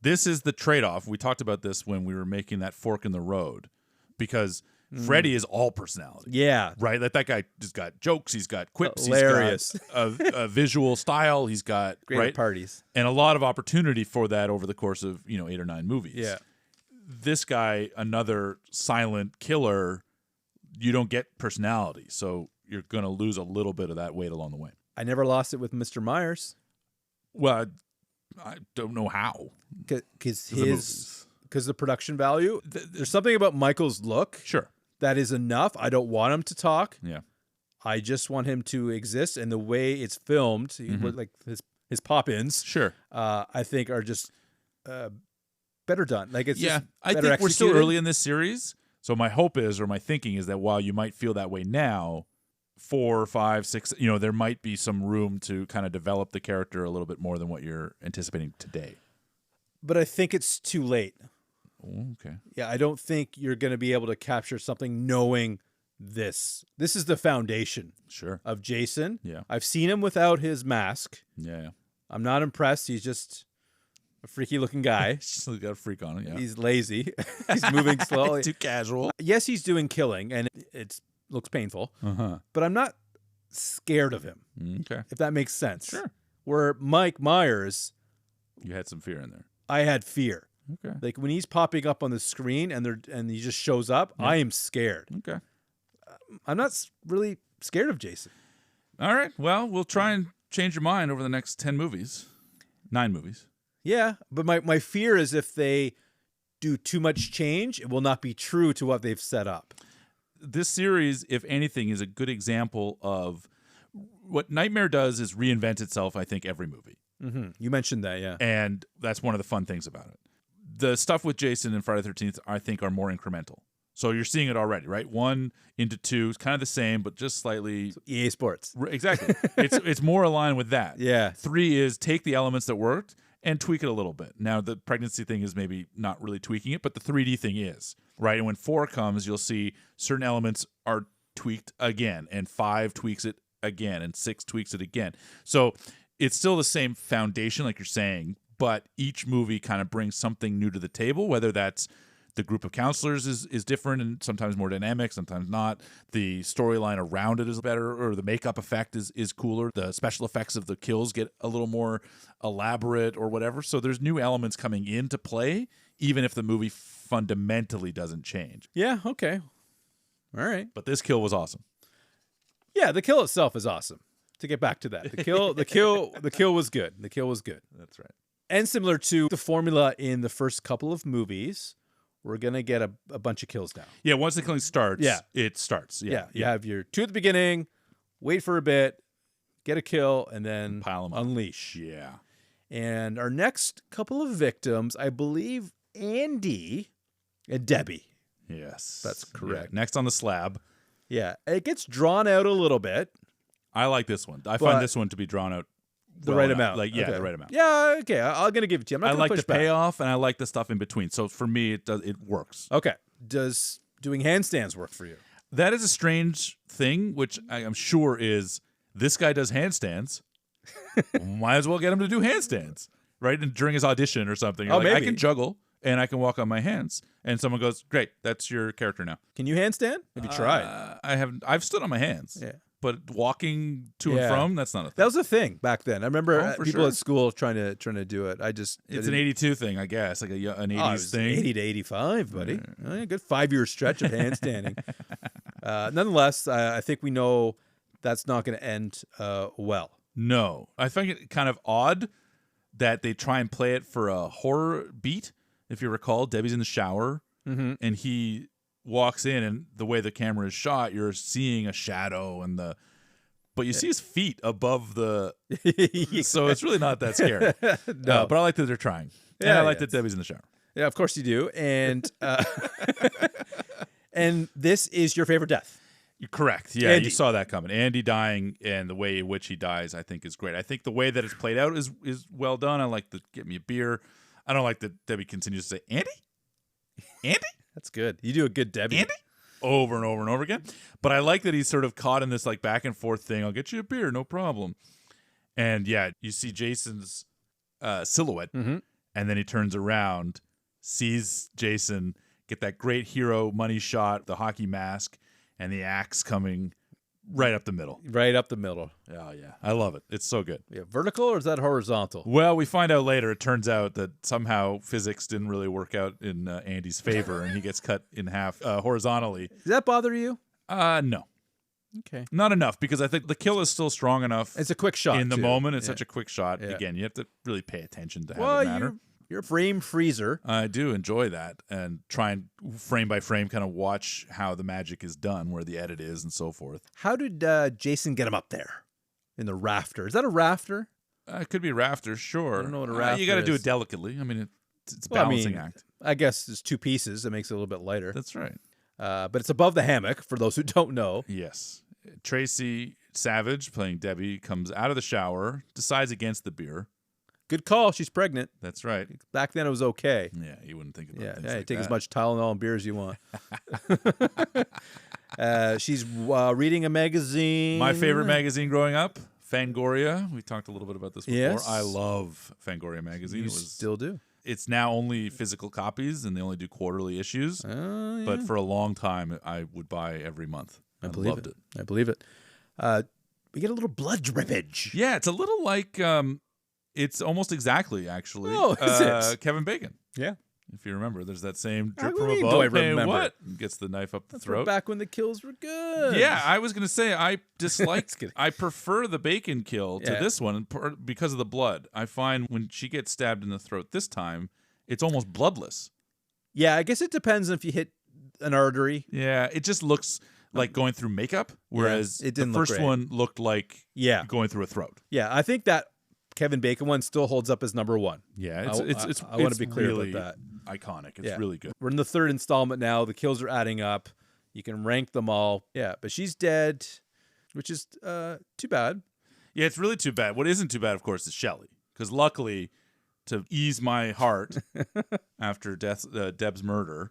This is the trade-off. We talked about this when we were making that fork in the road, because Freddy is all personality. Yeah. Right? Like that guy just got jokes. He's got quips. Hilarious. He's got a visual style. He's got Great right at parties. and a lot of opportunity for that over the course of 8 or 9 movies. Yeah. This guy, another silent killer, you don't get personality, so you're going to lose a little bit of that weight along the way. I never lost it with Mr. Myers. Well, I don't know how. Because the production value. There's something about Michael's look. Sure. That is enough. I don't want him to talk. Yeah. I just want him to exist, and the way it's filmed, like his pop-ins, Sure. I think are just better done. Like it's just I better think we're still executed. early in this series, so my hope is, or my thinking is, that while you might feel that way now, 4, 5, 6, there might be some room to kind of develop the character a little bit more than what you're anticipating today. But I think it's too late. Oh, okay. Yeah, I don't think you're going to be able to capture something knowing this. This is the foundation Sure. of Jason. Yeah. I've seen him without his mask. Yeah. I'm not impressed. He's just a freaky looking guy. Still got a freak on it. Yeah. He's lazy. He's moving slowly. Too casual. Yes, he's doing killing, and it looks painful. Uh-huh. But I'm not scared of him, Okay. if that makes sense. Sure. Where Mike Myers, You had some fear in there. I had fear. Okay. Like when he's popping up on the screen and he just shows up, I am scared. Okay. I'm not really scared of Jason. All right. Well, we'll try and change your mind over the next 10 movies. 9 movies. Yeah, but my fear is if they do too much change, it will not be true to what they've set up. This series, if anything, is a good example of what Nightmare does is reinvent itself, I think, every movie. Mm-hmm. You mentioned that, yeah. And that's one of the fun things about it. The stuff with Jason and Friday the 13th, I think, are more incremental. So you're seeing it already, right? 1 into 2 is kind of the same, but just slightly. So EA Sports. Exactly. It's more aligned with that. Yeah. 3 is take the elements that worked and tweak it a little bit. Now, the pregnancy thing is maybe not really tweaking it, but the 3D thing is, right? And when 4 comes, you'll see certain elements are tweaked again, and 5 tweaks it again, and 6 tweaks it again. So it's still the same foundation, like you're saying, but each movie kind of brings something new to the table, whether that's the group of counselors is different and sometimes more dynamic, sometimes not. The storyline around it is better, or the makeup effect is cooler. The special effects of the kills get a little more elaborate or whatever. So there's new elements coming into play, even if the movie fundamentally doesn't change. Yeah, okay. All right. But this kill was awesome. Yeah, the kill itself is awesome. To get back to that. The kill was good. The kill was good. That's right. And similar to the formula in the first couple of movies, we're going to get a bunch of kills now. Yeah, once the killing starts, Yeah. it starts. Yeah. You have your 2 at the beginning, wait for a bit, get a kill, and then Pile 'em up. unleash. Yeah. And our next couple of victims, I believe Andy and Debbie. Yes. That's correct. Yeah. Next on the slab. Yeah. It gets drawn out a little bit. I like this one. I But- find this one to be drawn out The well right enough. amount. Like, yeah, Okay. the right amount. Yeah, okay. I'm going to give it to you. I'm not I going like to the push back. payoff, and I like the stuff in between. So for me, it works. Okay. Does doing handstands work for you? That is a strange thing, which I am sure is this guy does handstands. Might as well get him to do handstands, right? And during his audition or something, you're Oh, like, I maybe. can juggle and I can walk on my hands. And someone goes, "Great, that's your character now." Can you handstand? Have you tried? I haven't. I've stood on my hands. Yeah. But walking to Yeah. and from, that's not a thing. That was a thing back then. I remember Oh, for people sure. at school trying to do it. I just It's an 82 thing, I guess, like an 80s it was thing. 80 to 85, buddy. Oh, yeah, good 5-year stretch of handstanding. Nonetheless, I think we know that's not going to end well. No. I find it kind of odd that they try and play it for a horror beat. If you recall, Debbie's in the shower, and he walks in, and the way the camera is shot, you're seeing a shadow but you see his feet above the so it's really not that scary. No. But I like that they're trying. And Yeah, I like yes. that Debbie's in the shower. Yeah, of course you do. And and this is your favorite death. You're correct. Yeah, Andy. you saw that coming. Andy dying and the way in which he dies, I think, is great. I think the way that it's played out is well done. I like the get me a beer. I don't like that Debbie continues to say, Andy? Andy? That's good. You do a good Debbie. Andy? Over and over and over again. But I like that he's sort of caught in this like back and forth thing. I'll get you a beer, no problem. And yeah, you see Jason's silhouette, and then he turns around, sees Jason, get that great hero money shot, the hockey mask, and the axe coming right up the middle. Right up the middle. Oh, yeah. I love it. It's so good. Yeah, vertical or is that horizontal? Well, we find out later, it turns out that somehow physics didn't really work out in Andy's favor, and he gets cut in half horizontally. Does that bother you? No. Okay. Not enough, because I think the kill is still strong enough. It's a quick shot. In the too. moment, it's Yeah. such a quick shot. Yeah. Again, you have to really pay attention to have Well, it matter. you're a frame freezer. I do enjoy that and try and frame by frame kind of watch how the magic is done, where the edit is and so forth. How did Jason get him up there in the rafter? Is that a rafter? It could be rafters, sure. I don't know what a rafter You got to do is. it delicately. I mean, it's a Well, I balancing mean, act. I guess it's two pieces. It makes it a little bit lighter. That's right. But it's above the hammock, for those who don't know. Yes. Tracy Savage, playing Debbie, comes out of the shower, decides against the beer. Good call. She's pregnant. That's right. Back then, it was okay. Yeah, you wouldn't think about Yeah, things yeah. like Take that. as much Tylenol and beer as you want. She's reading a magazine. My favorite magazine growing up, Fangoria. We talked a little bit about this before. Yes. I love Fangoria magazine. You still do. It's now only physical copies, and they only do quarterly issues. Oh, yeah. But for a long time, I would buy every month. I loved it. I believe it. We get a little blood drippage. Yeah, it's a little like, it's almost exactly, actually, Oh, is it? Kevin Bacon. Yeah. If you remember, there's that same How drip from do above. I Hey, remember? what? Gets the knife up the That's throat. back when the kills were good. Yeah, I was gonna say I dislike. Just kidding. I prefer the Bacon kill to Yeah. this one because of the blood. I find when she gets stabbed in the throat this time, it's almost bloodless. Yeah, I guess it depends if you hit an artery. Yeah, it just looks like going through makeup, whereas it didn't the look first great. one looked like Yeah. going through a throat. Yeah, I think that Kevin Bacon one still holds up as number one. Yeah, it's I want to be clear really about that. iconic. It's Yeah. really good. We're in the third installment now. The kills are adding up. You can rank them all. Yeah, but she's dead, which is too bad. Yeah, it's really too bad. What isn't too bad, of course, is Shelley, because luckily, to ease my heart after Deb's murder,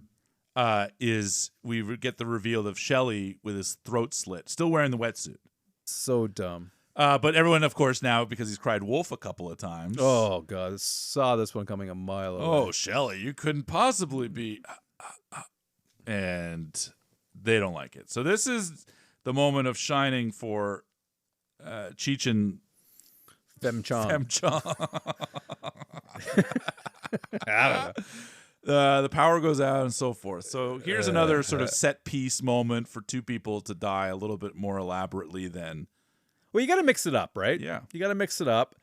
is we get the reveal of Shelley with his throat slit, still wearing the wetsuit. So dumb. But everyone, of course, now, because he's cried wolf a couple of times. Oh, God. Saw this one coming a mile away. Oh, Shelley, you couldn't possibly be. And they don't like it. So this is the moment of shining for Cheech and Fem Chong. Fem Chong. I don't know. The power goes out and so forth. So here's another sort of set piece moment for two people to die a little bit more elaborately than. Well, you got to mix it up, right? Yeah. You got to mix it up.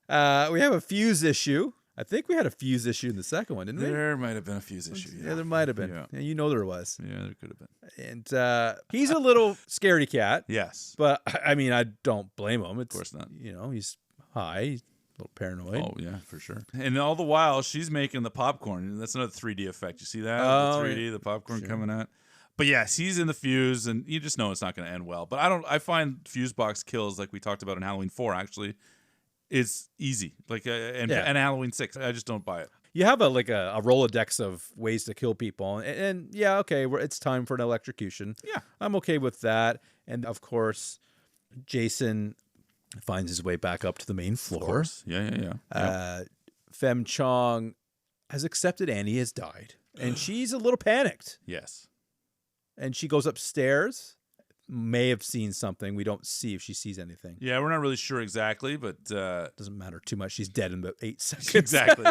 We have a fuse issue. I think we had a fuse issue in the second one, didn't we? There might have been a fuse issue. Yeah, there might have been. Yeah. Yeah, you know there was. Yeah, there could have been. And he's a little scaredy cat. Yes. But, I mean, I don't blame him. It's, Of course not. You know, he's high. He's a little paranoid. Oh, yeah, for sure. And all the while, she's making the popcorn. That's another 3D effect. You see that? Oh, the 3D, yeah. the popcorn Sure. coming out. But yes, he's in the fuse, and you just know it's not going to end well. But I find fuse box kills, like we talked about in Halloween 4, actually, is easy. Like, and Halloween 6, I just don't buy it. You have a Rolodex of ways to kill people. And yeah, okay, it's time for an electrocution. Yeah. I'm okay with that. And, of course, Jason finds his way back up to the main floor. Of course. Yeah. Fem Chong has accepted Annie has died. And she's a little panicked. Yes. And she goes upstairs. May have seen something. We don't see if she sees anything. Yeah, we're not really sure exactly, but Doesn't matter too much. She's dead in about 8 seconds. exactly.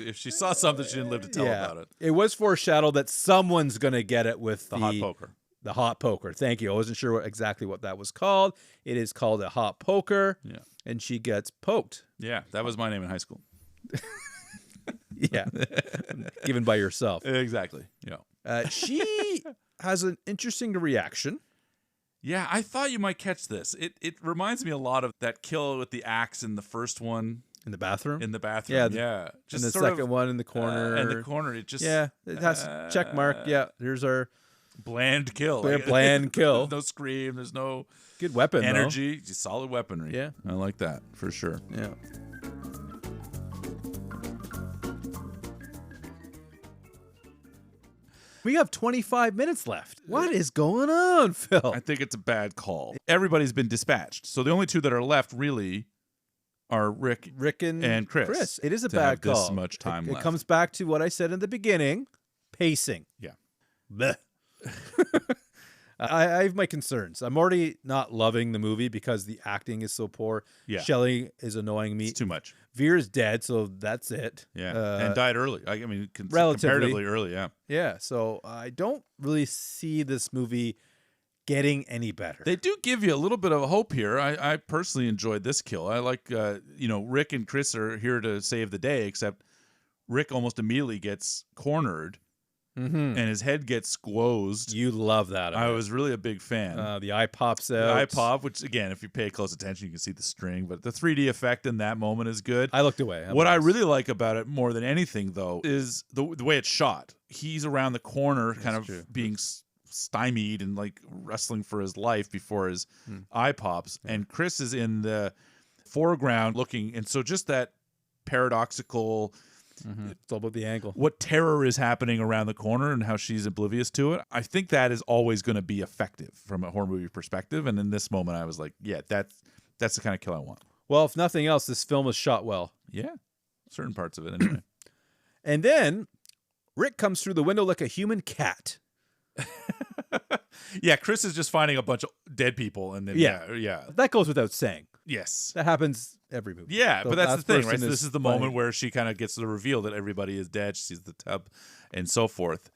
If she saw something, she didn't live to tell about it. It was foreshadowed that someone's going to get it with The hot poker. The hot poker. Thank you. I wasn't sure exactly what that was called. It is called a hot poker. Yeah. And she gets poked. Yeah, that was my name in high school. Yeah. Given by yourself. Exactly. Yeah. She has an interesting reaction. Yeah, I thought you might catch this. It reminds me a lot of that kill with the axe in the first one. In the bathroom? In the bathroom, yeah. Just and the sort second of, one in the corner. And the corner, it just... Yeah, it has check mark. Yeah, here's our... Bland kill. Bland kill. There's no scream. There's no good weapon, energy. Just solid weaponry. Yeah. I like that for sure. Yeah. We have 25 minutes left. What is going on, Phil? I think it's a bad call. Everybody's been dispatched. So the only two that are left really are Rick and Chris. It is a to bad have call. This much time It left. comes back to what I said in the beginning. Pacing. Yeah. Blech. I have my concerns. I'm already not loving the movie because the acting is so poor. Yeah. Shelley is annoying me. It's too much. Veer's dead, so that's it. Yeah. And died early. I mean, relatively comparatively early, yeah. Yeah, so I don't really see this movie getting any better. They do give you a little bit of hope here. I personally enjoyed this kill. I like, Rick and Chris are here to save the day, except Rick almost immediately gets cornered. And his head gets squozed. You love that. I was really a big fan. The eye pops out. The eye pop, which again, if you pay close attention, you can see the string. But the 3D effect in that moment is good. I looked away. What I really like about it more than anything, though, is the way it's shot. He's around the corner, kind of being stymied and like wrestling for his life before his eye pops. And Chris is in the foreground looking. And so just that paradoxical... It's all about the angle. What terror is happening around the corner and how she's oblivious to it. I think that is always going to be effective from a horror movie perspective. And in this moment, I was like, yeah, that's the kind of kill I want. Well, if nothing else, this film is shot well. Yeah, certain parts of it anyway. And then Rick comes through the window like a human cat. Yeah, Chris is just finding a bunch of dead people. And then, yeah. That goes without saying. Yes. That happens every movie. Yeah, The but that's the last thing, person right? So is this is the funny. moment where she kind of gets the reveal that everybody is dead. She sees the tub and so forth.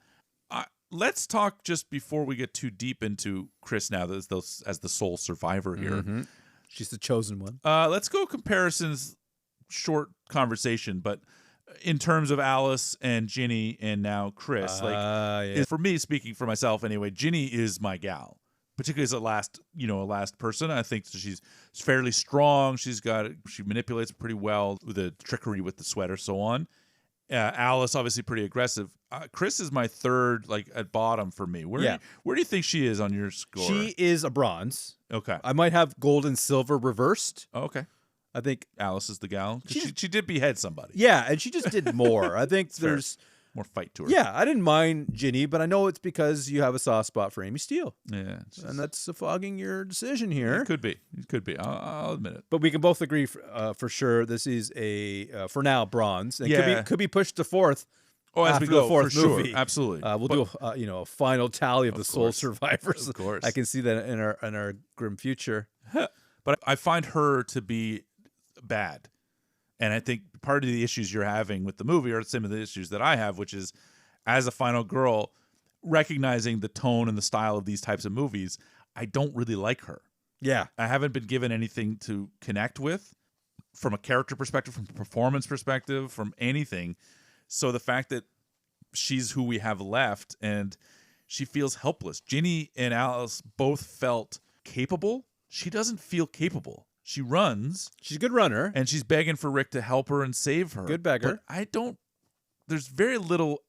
Let's talk just before we get too deep into Chris now as the sole survivor here. She's the chosen one. Let's go comparisons, short conversation, but in terms of Alice and Ginny and now Chris, for me, speaking for myself anyway, Ginny is my gal. Particularly as a last person. I think she's fairly strong. She manipulates pretty well with the trickery with the sweater, so on. Alice, obviously pretty aggressive. Chris is my third, at bottom for me. Where do you think she is on your score? She is a bronze. Okay. I might have gold and silver reversed. Oh, okay. I think Alice is the gal. She did behead somebody. Yeah, and she just did more. I think there's more fight to her. Yeah, I didn't mind Ginny, but I know it's because you have a soft spot for Amy Steele. Yeah. And that's fogging your decision here. It could be. I'll admit it. But we can both agree for sure this is a, for now, bronze. And Yeah. could be pushed to fourth. Oh, as we go, the fourth for movie. sure. Absolutely. We'll do a final tally of the sole survivors. Of course. I can see that in our grim future. But I find her to be bad. And I think part of the issues you're having with the movie are some of the issues that I have, which is as a final girl, recognizing the tone and the style of these types of movies, I don't really like her. Yeah. I haven't been given anything to connect with from a character perspective, from a performance perspective, from anything. So the fact that she's who we have left and she feels helpless. Ginny and Alice both felt capable. She doesn't feel capable. She runs. She's a good runner. And she's begging for Rick to help her and save her. Good beggar. But there's very little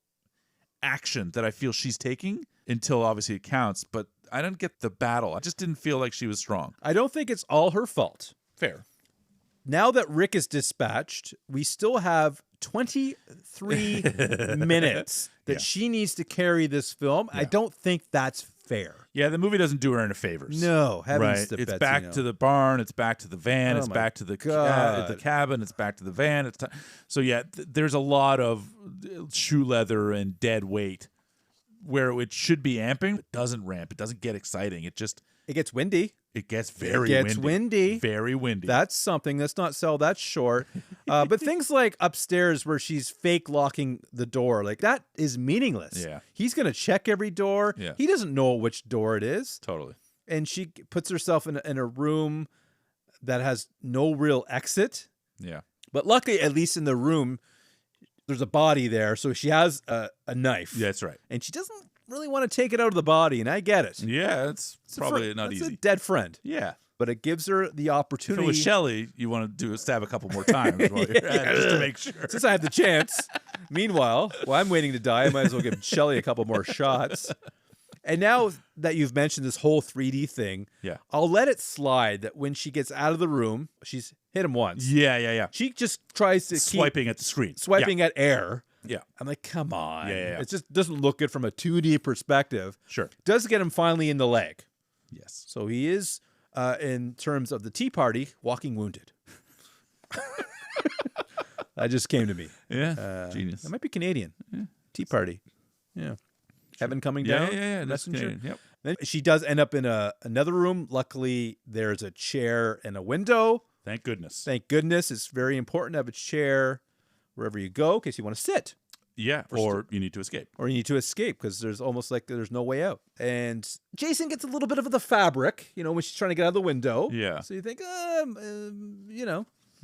action that I feel she's taking until obviously it counts. But I don't get the battle. I just didn't feel like she was strong. I don't think it's all her fault. Fair. Now that Rick is dispatched, we still have 23 minutes that she needs to carry this film. Yeah. I don't think that's fair. Yeah, the movie doesn't do her any favors. No, heavens to It's Betsy, back to the barn. It's back to the van. It's back to the cabin. It's back to the van. So yeah, there's a lot of shoe leather and dead weight where it should be amping. It doesn't ramp. It doesn't get exciting. It gets windy. It gets very It gets windy. Very windy. That's something. Let's not sell that short. But things like upstairs where she's fake locking the door, like that is meaningless. Yeah. He's going to check every door. Yeah. He doesn't know which door it is. Totally. And she puts herself in a room that has no real exit. Yeah. But luckily, at least in the room, there's a body there. So she has a knife. Yeah, that's right. And she doesn't really want to take it out of the body. And I get it. Yeah, it's probably not It's easy. a dead friend. Yeah. But it gives her the If opportunity. it was Shelley, you want to stab a couple more times while you're at it, just to make sure. Since I have the chance. Meanwhile, while I'm waiting to die, I might as well give Shelley a couple more shots. And now that you've mentioned this whole 3D thing, Yeah. I'll let it slide that when she gets out of the room, she's hit him once. Yeah. She just tries to Swiping at the screen. swiping at air. Yeah. I'm like, come on. Yeah. It just doesn't look good from a 2D perspective. Sure. Does get him finally in the leg. Yes. So he is, in terms of the Tea Party, walking wounded. That just came to me. Yeah. Genius. That might be Canadian. Yeah. Tea Party. Yeah. Heaven coming Yeah, down. yeah. That's Messenger. Canadian. Yep. Then she does end up in another room. Luckily, there's a chair and a window. Thank goodness. Thank goodness. It's very important to have a chair wherever you go in case you want to sit. Yeah. Or you need to escape. Or you need to escape because there's almost like there's no way out. And Jason gets a little bit of the fabric, when she's trying to get out of the window. Yeah. So you think,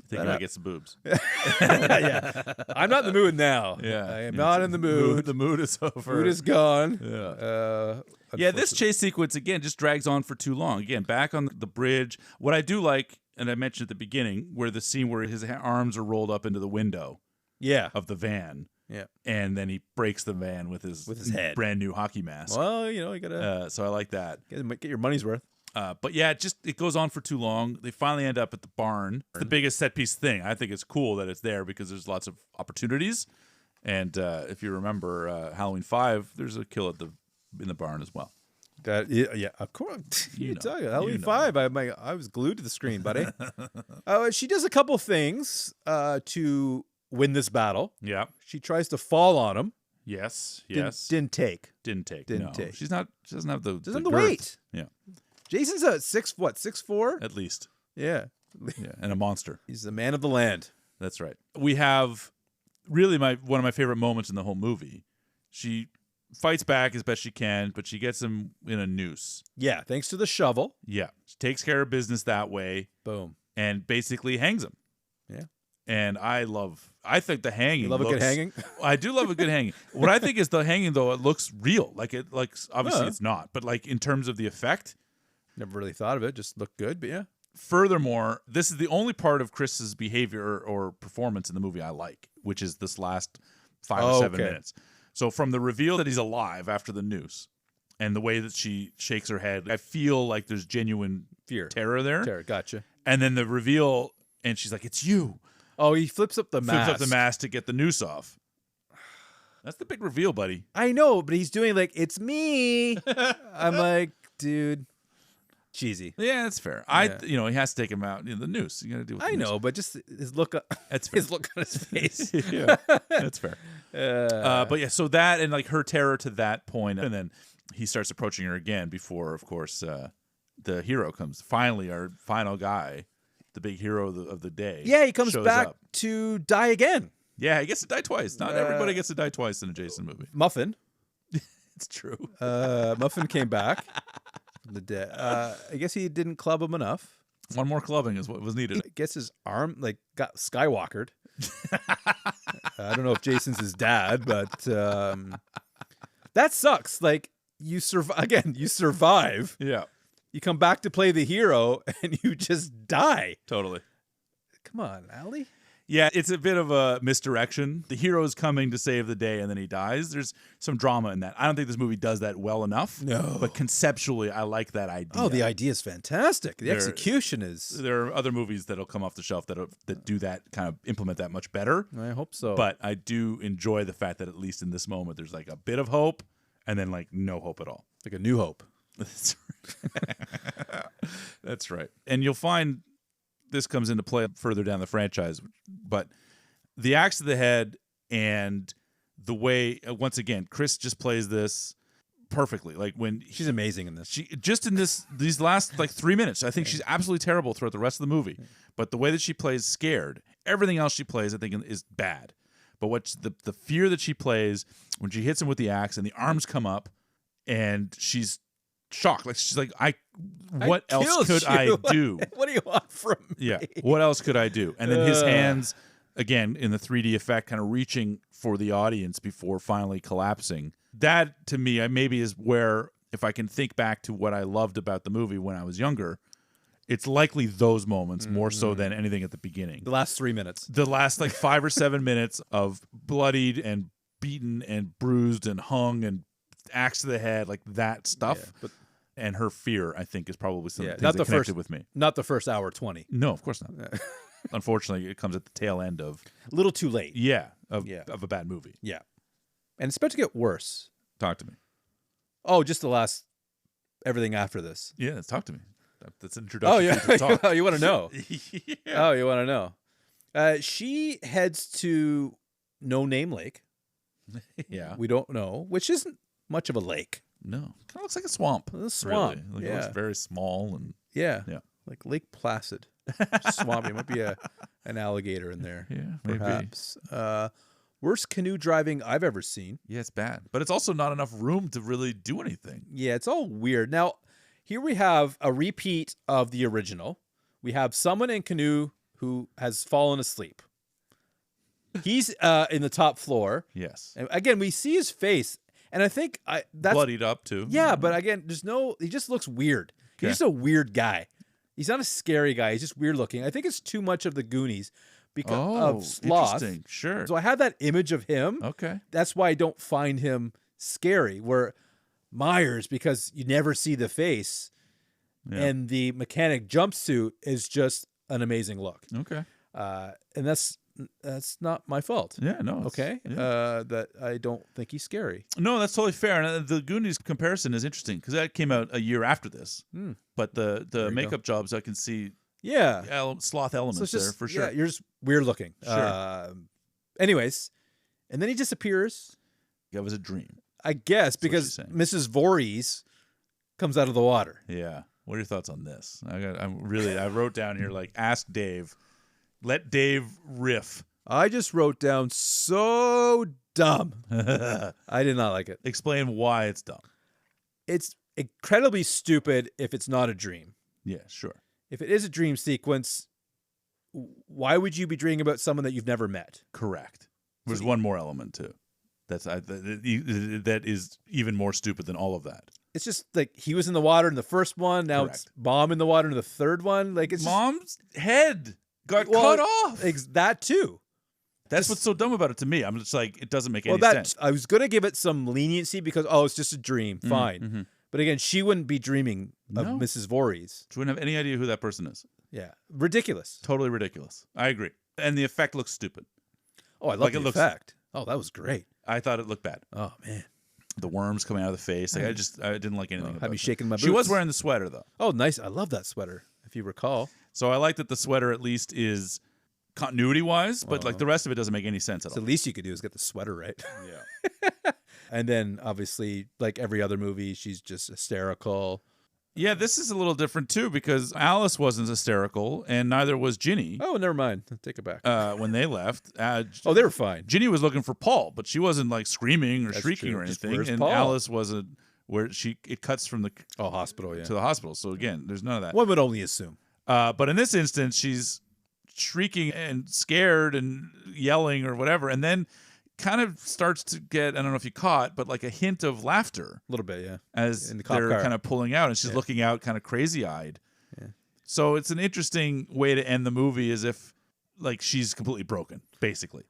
Think I might get some boobs. yeah. I'm not in the mood now. Yeah. I am not in the mood. The mood is over. Mood is gone. Yeah. Yeah, this chase sequence, again, just drags on for too long. Again, back on the bridge. What I do like, and I mentioned at the beginning, where the scene where his arms are rolled up into the window of the van. Yeah. And then he breaks the van with his head. brand new hockey mask. Well, you gotta So I like that. get your money's worth. But yeah, it goes on for too long. They finally end up at the barn. It's the biggest set piece thing. I think it's cool that it's there because there's lots of opportunities. And if you remember Halloween 5, there's a kill in the barn as well. Yeah, of course. Halloween 5. I was glued to the screen, buddy. She does a couple things to win this battle. Yeah. She tries to fall on him. Yes. Didn't take. Didn't take. Didn't take. She doesn't have the Doesn't have the girth. weight. Yeah. Jason's a 6'4"? At least. Yeah. Yeah. And a monster. He's the man of the land. That's right. We have really one of my favorite moments in the whole movie. She fights back as best she can, but she gets him in a noose. Yeah, thanks to the shovel. Yeah. She takes care of business that way. Boom. And basically hangs him. Yeah. And I think the hanging. You love a good hanging? I do love a good hanging. What I think is the hanging, though, it looks real. Obviously it's not, but in terms of the effect. Never really thought of it. Just looked good, but yeah. Furthermore, this is the only part of Chris's behavior or performance in the movie I like, which is this last 5 or 7 minutes. So from the reveal that he's alive after the noose and the way that she shakes her head, I feel like there's genuine terror there. Terror, gotcha. And then the reveal, and she's like, "It's you." Oh, he flips up the mask. Flips up the mask to get the noose off. That's the big reveal, buddy. I know, but he's doing "it's me." I'm like, dude, cheesy. Yeah, that's fair. He has to take him out. The noose. You got to do. I know, but just his look. That's fair. His look on his face. Yeah, that's fair. But yeah, so that and her terror to that point, and then he starts approaching her again before, of course, the hero comes. Finally, our final guy, the big hero of the day. Yeah, he comes back up to die again. Yeah, he gets to die twice. Not everybody gets to die twice in a Jason movie. Muffin. It's true. Muffin came back from the dead. I guess he didn't club him enough. One more clubbing is what was needed. I guess his arm got skywalkered. I don't know if Jason's his dad, but that sucks. You survive. Yeah. You come back to play the hero and you just die. Totally. Come on, Allie. Yeah, it's a bit of a misdirection. The hero's coming to save the day and then he dies. There's some drama in that. I don't think this movie does that well enough. No. But conceptually, I like that idea. Oh, the idea is fantastic. The execution is... There are other movies that'll come off the shelf that do that, kind of implement that much better. I hope so. But I do enjoy the fact that at least in this moment, there's a bit of hope and then no hope at all. Like a new hope. That's right. That's right. And you'll find this comes into play further down the franchise, but the axe to the head and the way, once again, Chris just plays this perfectly. Like when she's amazing in this. She just in these last like 3 minutes, I think she's absolutely terrible throughout the rest of the movie. But the way that she plays scared, everything else she plays, I think, is bad. But what's the fear that she plays when she hits him with the axe and the arms come up, and she's shocked. Like she's like, what else could I do? What do you want from me? Yeah, what else could I do? And then his hands, again, in the 3D effect, kind of reaching for the audience before finally collapsing. That, to me, maybe is where, if I can think back to what I loved about the movie when I was younger, it's likely those moments more so than anything at the beginning. The last 3 minutes. The last like 5 or 7 minutes of bloodied and beaten and bruised and hung and axe to the head, like that stuff. Yeah, and her fear, I think, is probably something that connected with me. Not the first hour 20. No, of course not. Unfortunately, it comes at the tail end of... A little too late. Yeah, of a bad movie. Yeah. And it's about to get worse. Talk to me. Oh, just the last... Everything after this. Yeah, talk to me. That's an introduction. Oh, yeah. To talk. Oh, you want to know? Yeah. Oh, you want to know? She heads to No Name Lake. Yeah. We don't know, which isn't much of a lake. No. Kind of looks like a swamp. A swamp. Really. Like it looks very small. And yeah. Like Lake Placid. Swampy. Might be an alligator in there. Yeah, perhaps. Maybe. Worst canoe driving I've ever seen. Yeah, it's bad. But it's also not enough room to really do anything. Yeah, it's all weird. Now, here we have a repeat of the original. We have someone in canoe who has fallen asleep. He's in the top floor. Yes. And again, we see his face, and I think that's bloodied up too. Yeah, but again, he just looks weird. Okay. He's just a weird guy. He's not a scary guy. He's just weird looking. I think it's too much of the Goonies because of Sloth. Interesting. Sure. So I have that image of him. Okay. That's why I don't find him scary. Where Myers, because you never see the face, and the mechanic jumpsuit is just an amazing look. Okay. And that's not my fault. Yeah, no. Okay. Yeah. That I don't think he's scary. No, that's totally fair. And the Goonies comparison is interesting because that came out a year after this. But the makeup jobs, I can see sloth elements there for sure. Yeah, you're just weird looking. Sure. Anyways, and then he disappears. That was a dream. I guess because Mrs. Voorhees comes out of the water. Yeah. What are your thoughts on this? I wrote down here like ask Dave. Let Dave riff. I just wrote down so dumb. I did not like it. Explain why it's dumb. It's incredibly stupid if it's not a dream. Yeah, sure. If it is a dream sequence, why would you be dreaming about someone that you've never met? Correct. There's one more element too. That is even more stupid than all of that. It's just like he was in the water in the first one. Now it's Mom in the water in the third one. Like it's Mom's head got cut off. That too. That's what's so dumb about it to me. I'm just like, it doesn't make any sense. I was going to give it some leniency because, it's just a dream. Fine. Mm-hmm. But again, she wouldn't be dreaming of Mrs. Voorhees. She wouldn't have any idea who that person is. Yeah. Ridiculous. Totally ridiculous. I agree. And the effect looks stupid. Oh, I love the effect. Oh, that was great. I thought it looked bad. Oh, man. The worms coming out of the face. Like, I didn't like anything about it. Have you shaken my boots? She was wearing the sweater, though. Oh, nice. I love that sweater, if you recall. So I like that the sweater at least is continuity-wise, but like the rest of it doesn't make any sense at all. The least you could do is get the sweater right. Yeah. And then, obviously, like every other movie, she's just hysterical. Yeah, this is a little different, too, because Alice wasn't hysterical, and neither was Ginny. Oh, never mind. Take it back. When they left. They were fine. Ginny was looking for Paul, but she wasn't, like, screaming or shrieking or anything. And Paul? Alice wasn't, where it cuts from the hospital, to the hospital. So, again, there's none of that. One would only assume. But in this instance, she's shrieking and scared and yelling or whatever, and then kind of starts to get, I don't know if you caught, but like a hint of laughter. A little bit, yeah. As they're kind of pulling out, and she's looking out kind of crazy-eyed. Yeah. So it's an interesting way to end the movie, as if like she's completely broken, basically.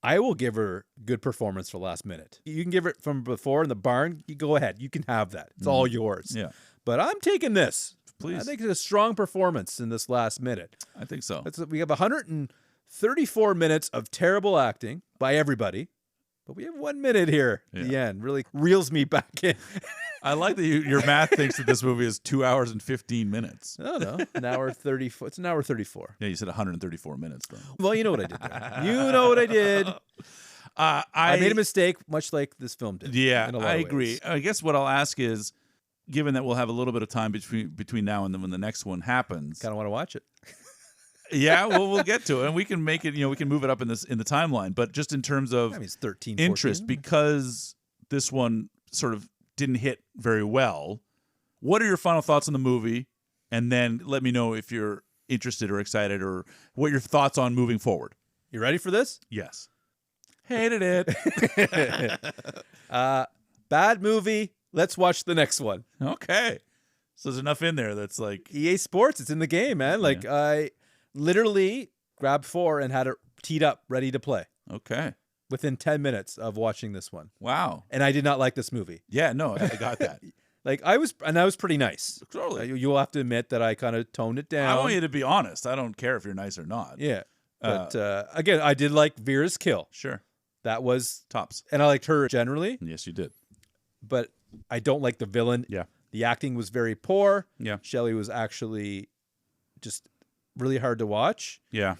I will give her good performance for last minute. You can give it from before in the barn. You go ahead. You can have that. It's all yours. Yeah. But I'm taking this. Please. I think it's a strong performance in this last minute. I think so. We have 134 minutes of terrible acting by everybody, but we have 1 minute here at the end. Really reels me back in. I like that your math thinks that this movie is 2 hours and 15 minutes. No, an hour 34. It's an hour 34. Yeah, you said 134 minutes, though. Well, you know what I did there. You know what I did. I made a mistake, much like this film did. Yeah, in a lot I of agree. ways. I guess what I'll ask is, given that we'll have a little bit of time between now and then when the next one happens. Kind of want to watch it. Yeah, well, we'll get to it, and we can make it. We can move it up in the timeline. But just in terms of It's 13, interest, 14. because this one sort of didn't hit very well. What are your final thoughts on the movie? And then let me know if you're interested or excited, or what your thoughts on moving forward. You ready for this? Yes. Hated it. Bad movie. Let's watch the next one. Okay. So there's enough in there that's like EA Sports. It's in the game, man. Like I literally grabbed 4 and had it teed up, ready to play okay. within 10 minutes of watching this one. Wow. And I did not like this movie. Yeah. No, I got that. Like I was pretty nice. Totally. You'll have to admit that I kind of toned it down. I want you to be honest. I don't care if you're nice or not. Yeah. But again, I did like Vera's kill. Sure. That was Tops. and I liked her generally, Yes, you did. but I don't like the villain. Yeah. The acting was very poor. Yeah. Shelley was actually just really hard to watch. Yeah.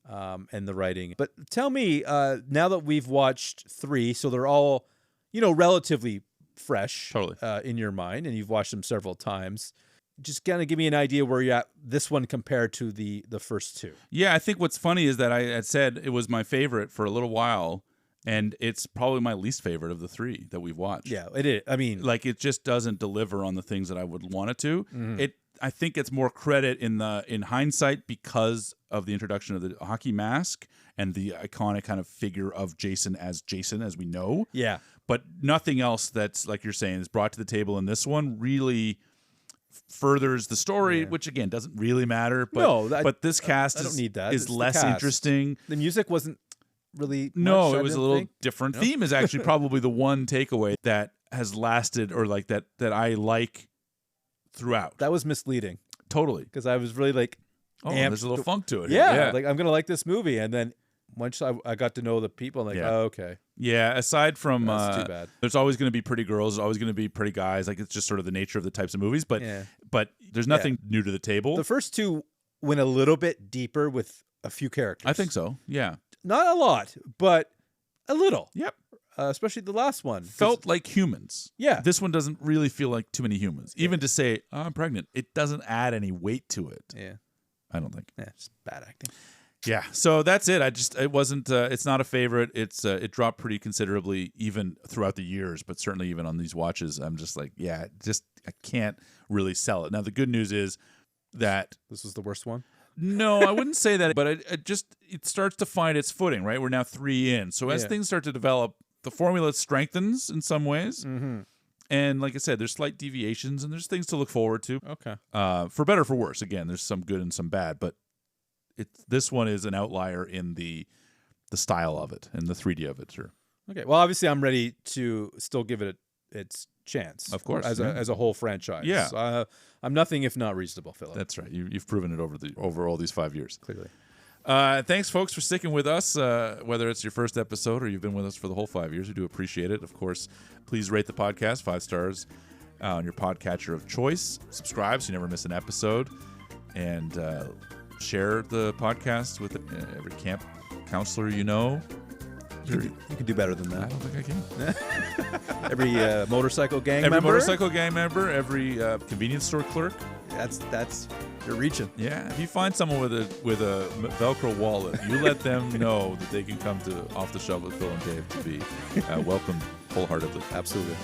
And the writing. But tell me, now that we've watched 3, so they're all, relatively fresh Totally. In your mind, and you've watched them several times. Just kind of give me an idea where you're at this one compared to the first 2. Yeah, I think what's funny is that I had said it was my favorite for a little while, and it's probably my least favorite of the 3 that we've watched. Yeah, it is. I mean, Like, it just doesn't deliver on the things that I would want it to. I think it's more credit in hindsight because of the introduction of the hockey mask and the iconic kind of figure of Jason, as we know. yeah. But nothing else that's, like you're saying, is brought to the table in this one really furthers the story, which again doesn't really matter. But No, but this cast I don't need that. is It's the less cast. interesting. The music wasn't really No, much, I it was a didn't little think. different. No? Theme is actually probably the one takeaway that has lasted, or like that I like throughout. That was misleading Totally. because I was really like, Oh, amped there's a little funk to it. yeah, like I'm gonna like this movie, and then once I got to know the people, I'm like, Yeah. oh, okay, yeah. Aside from that's too bad. there's always going to be pretty girls. There's always going to be pretty guys. Like, it's just sort of the nature of the types of movies. But Yeah. but there's nothing new to the table. The first 2 went a little bit deeper with a few characters. I think so. Yeah. Not a lot, but a little. Yep. Especially the last one. 'Cause- Felt like humans. Yeah. This one doesn't really feel like too many humans. Even to say, oh, I'm pregnant, it doesn't add any weight to it. Yeah. I don't think. Yeah, it's bad acting. Yeah. So that's it. It wasn't, it's not a favorite. It dropped pretty considerably even throughout the years, but certainly even on these watches, I'm just like, yeah, I can't really sell it. Now, the good news is that This was the worst one. no, I wouldn't say that, but it starts to find its footing, right? We're now 3 in. So as Yeah. things start to develop, the formula strengthens in some ways. Mm-hmm. And like I said, there's slight deviations and there's things to look forward to. Okay. For better or for worse. Again, there's some good and some bad, but this one is an outlier in the style of it and the 3D of it, sure. Okay. Well, obviously, I'm ready to still give it its chance. Of course, as yeah. a whole franchise. Yeah. I'm nothing if not reasonable, Philip. That's right. You've proven it over all these 5 years. Clearly. Thanks, folks, for sticking with us, whether it's your first episode or you've been with us for the whole 5 years. We do appreciate it. Of course, please rate the podcast 5 stars on your podcatcher of choice. Subscribe so you never miss an episode. And share the podcast with every camp counselor you know. You can do better than I that. don't think I can. Every motorcycle gang Every member. motorcycle gang member, every convenience store clerk. That's you're reaching. Yeah, if you find someone with a Velcro wallet, you let them know that they can come to Off the Shelf with Phil and Dave to be welcomed wholeheartedly. Absolutely.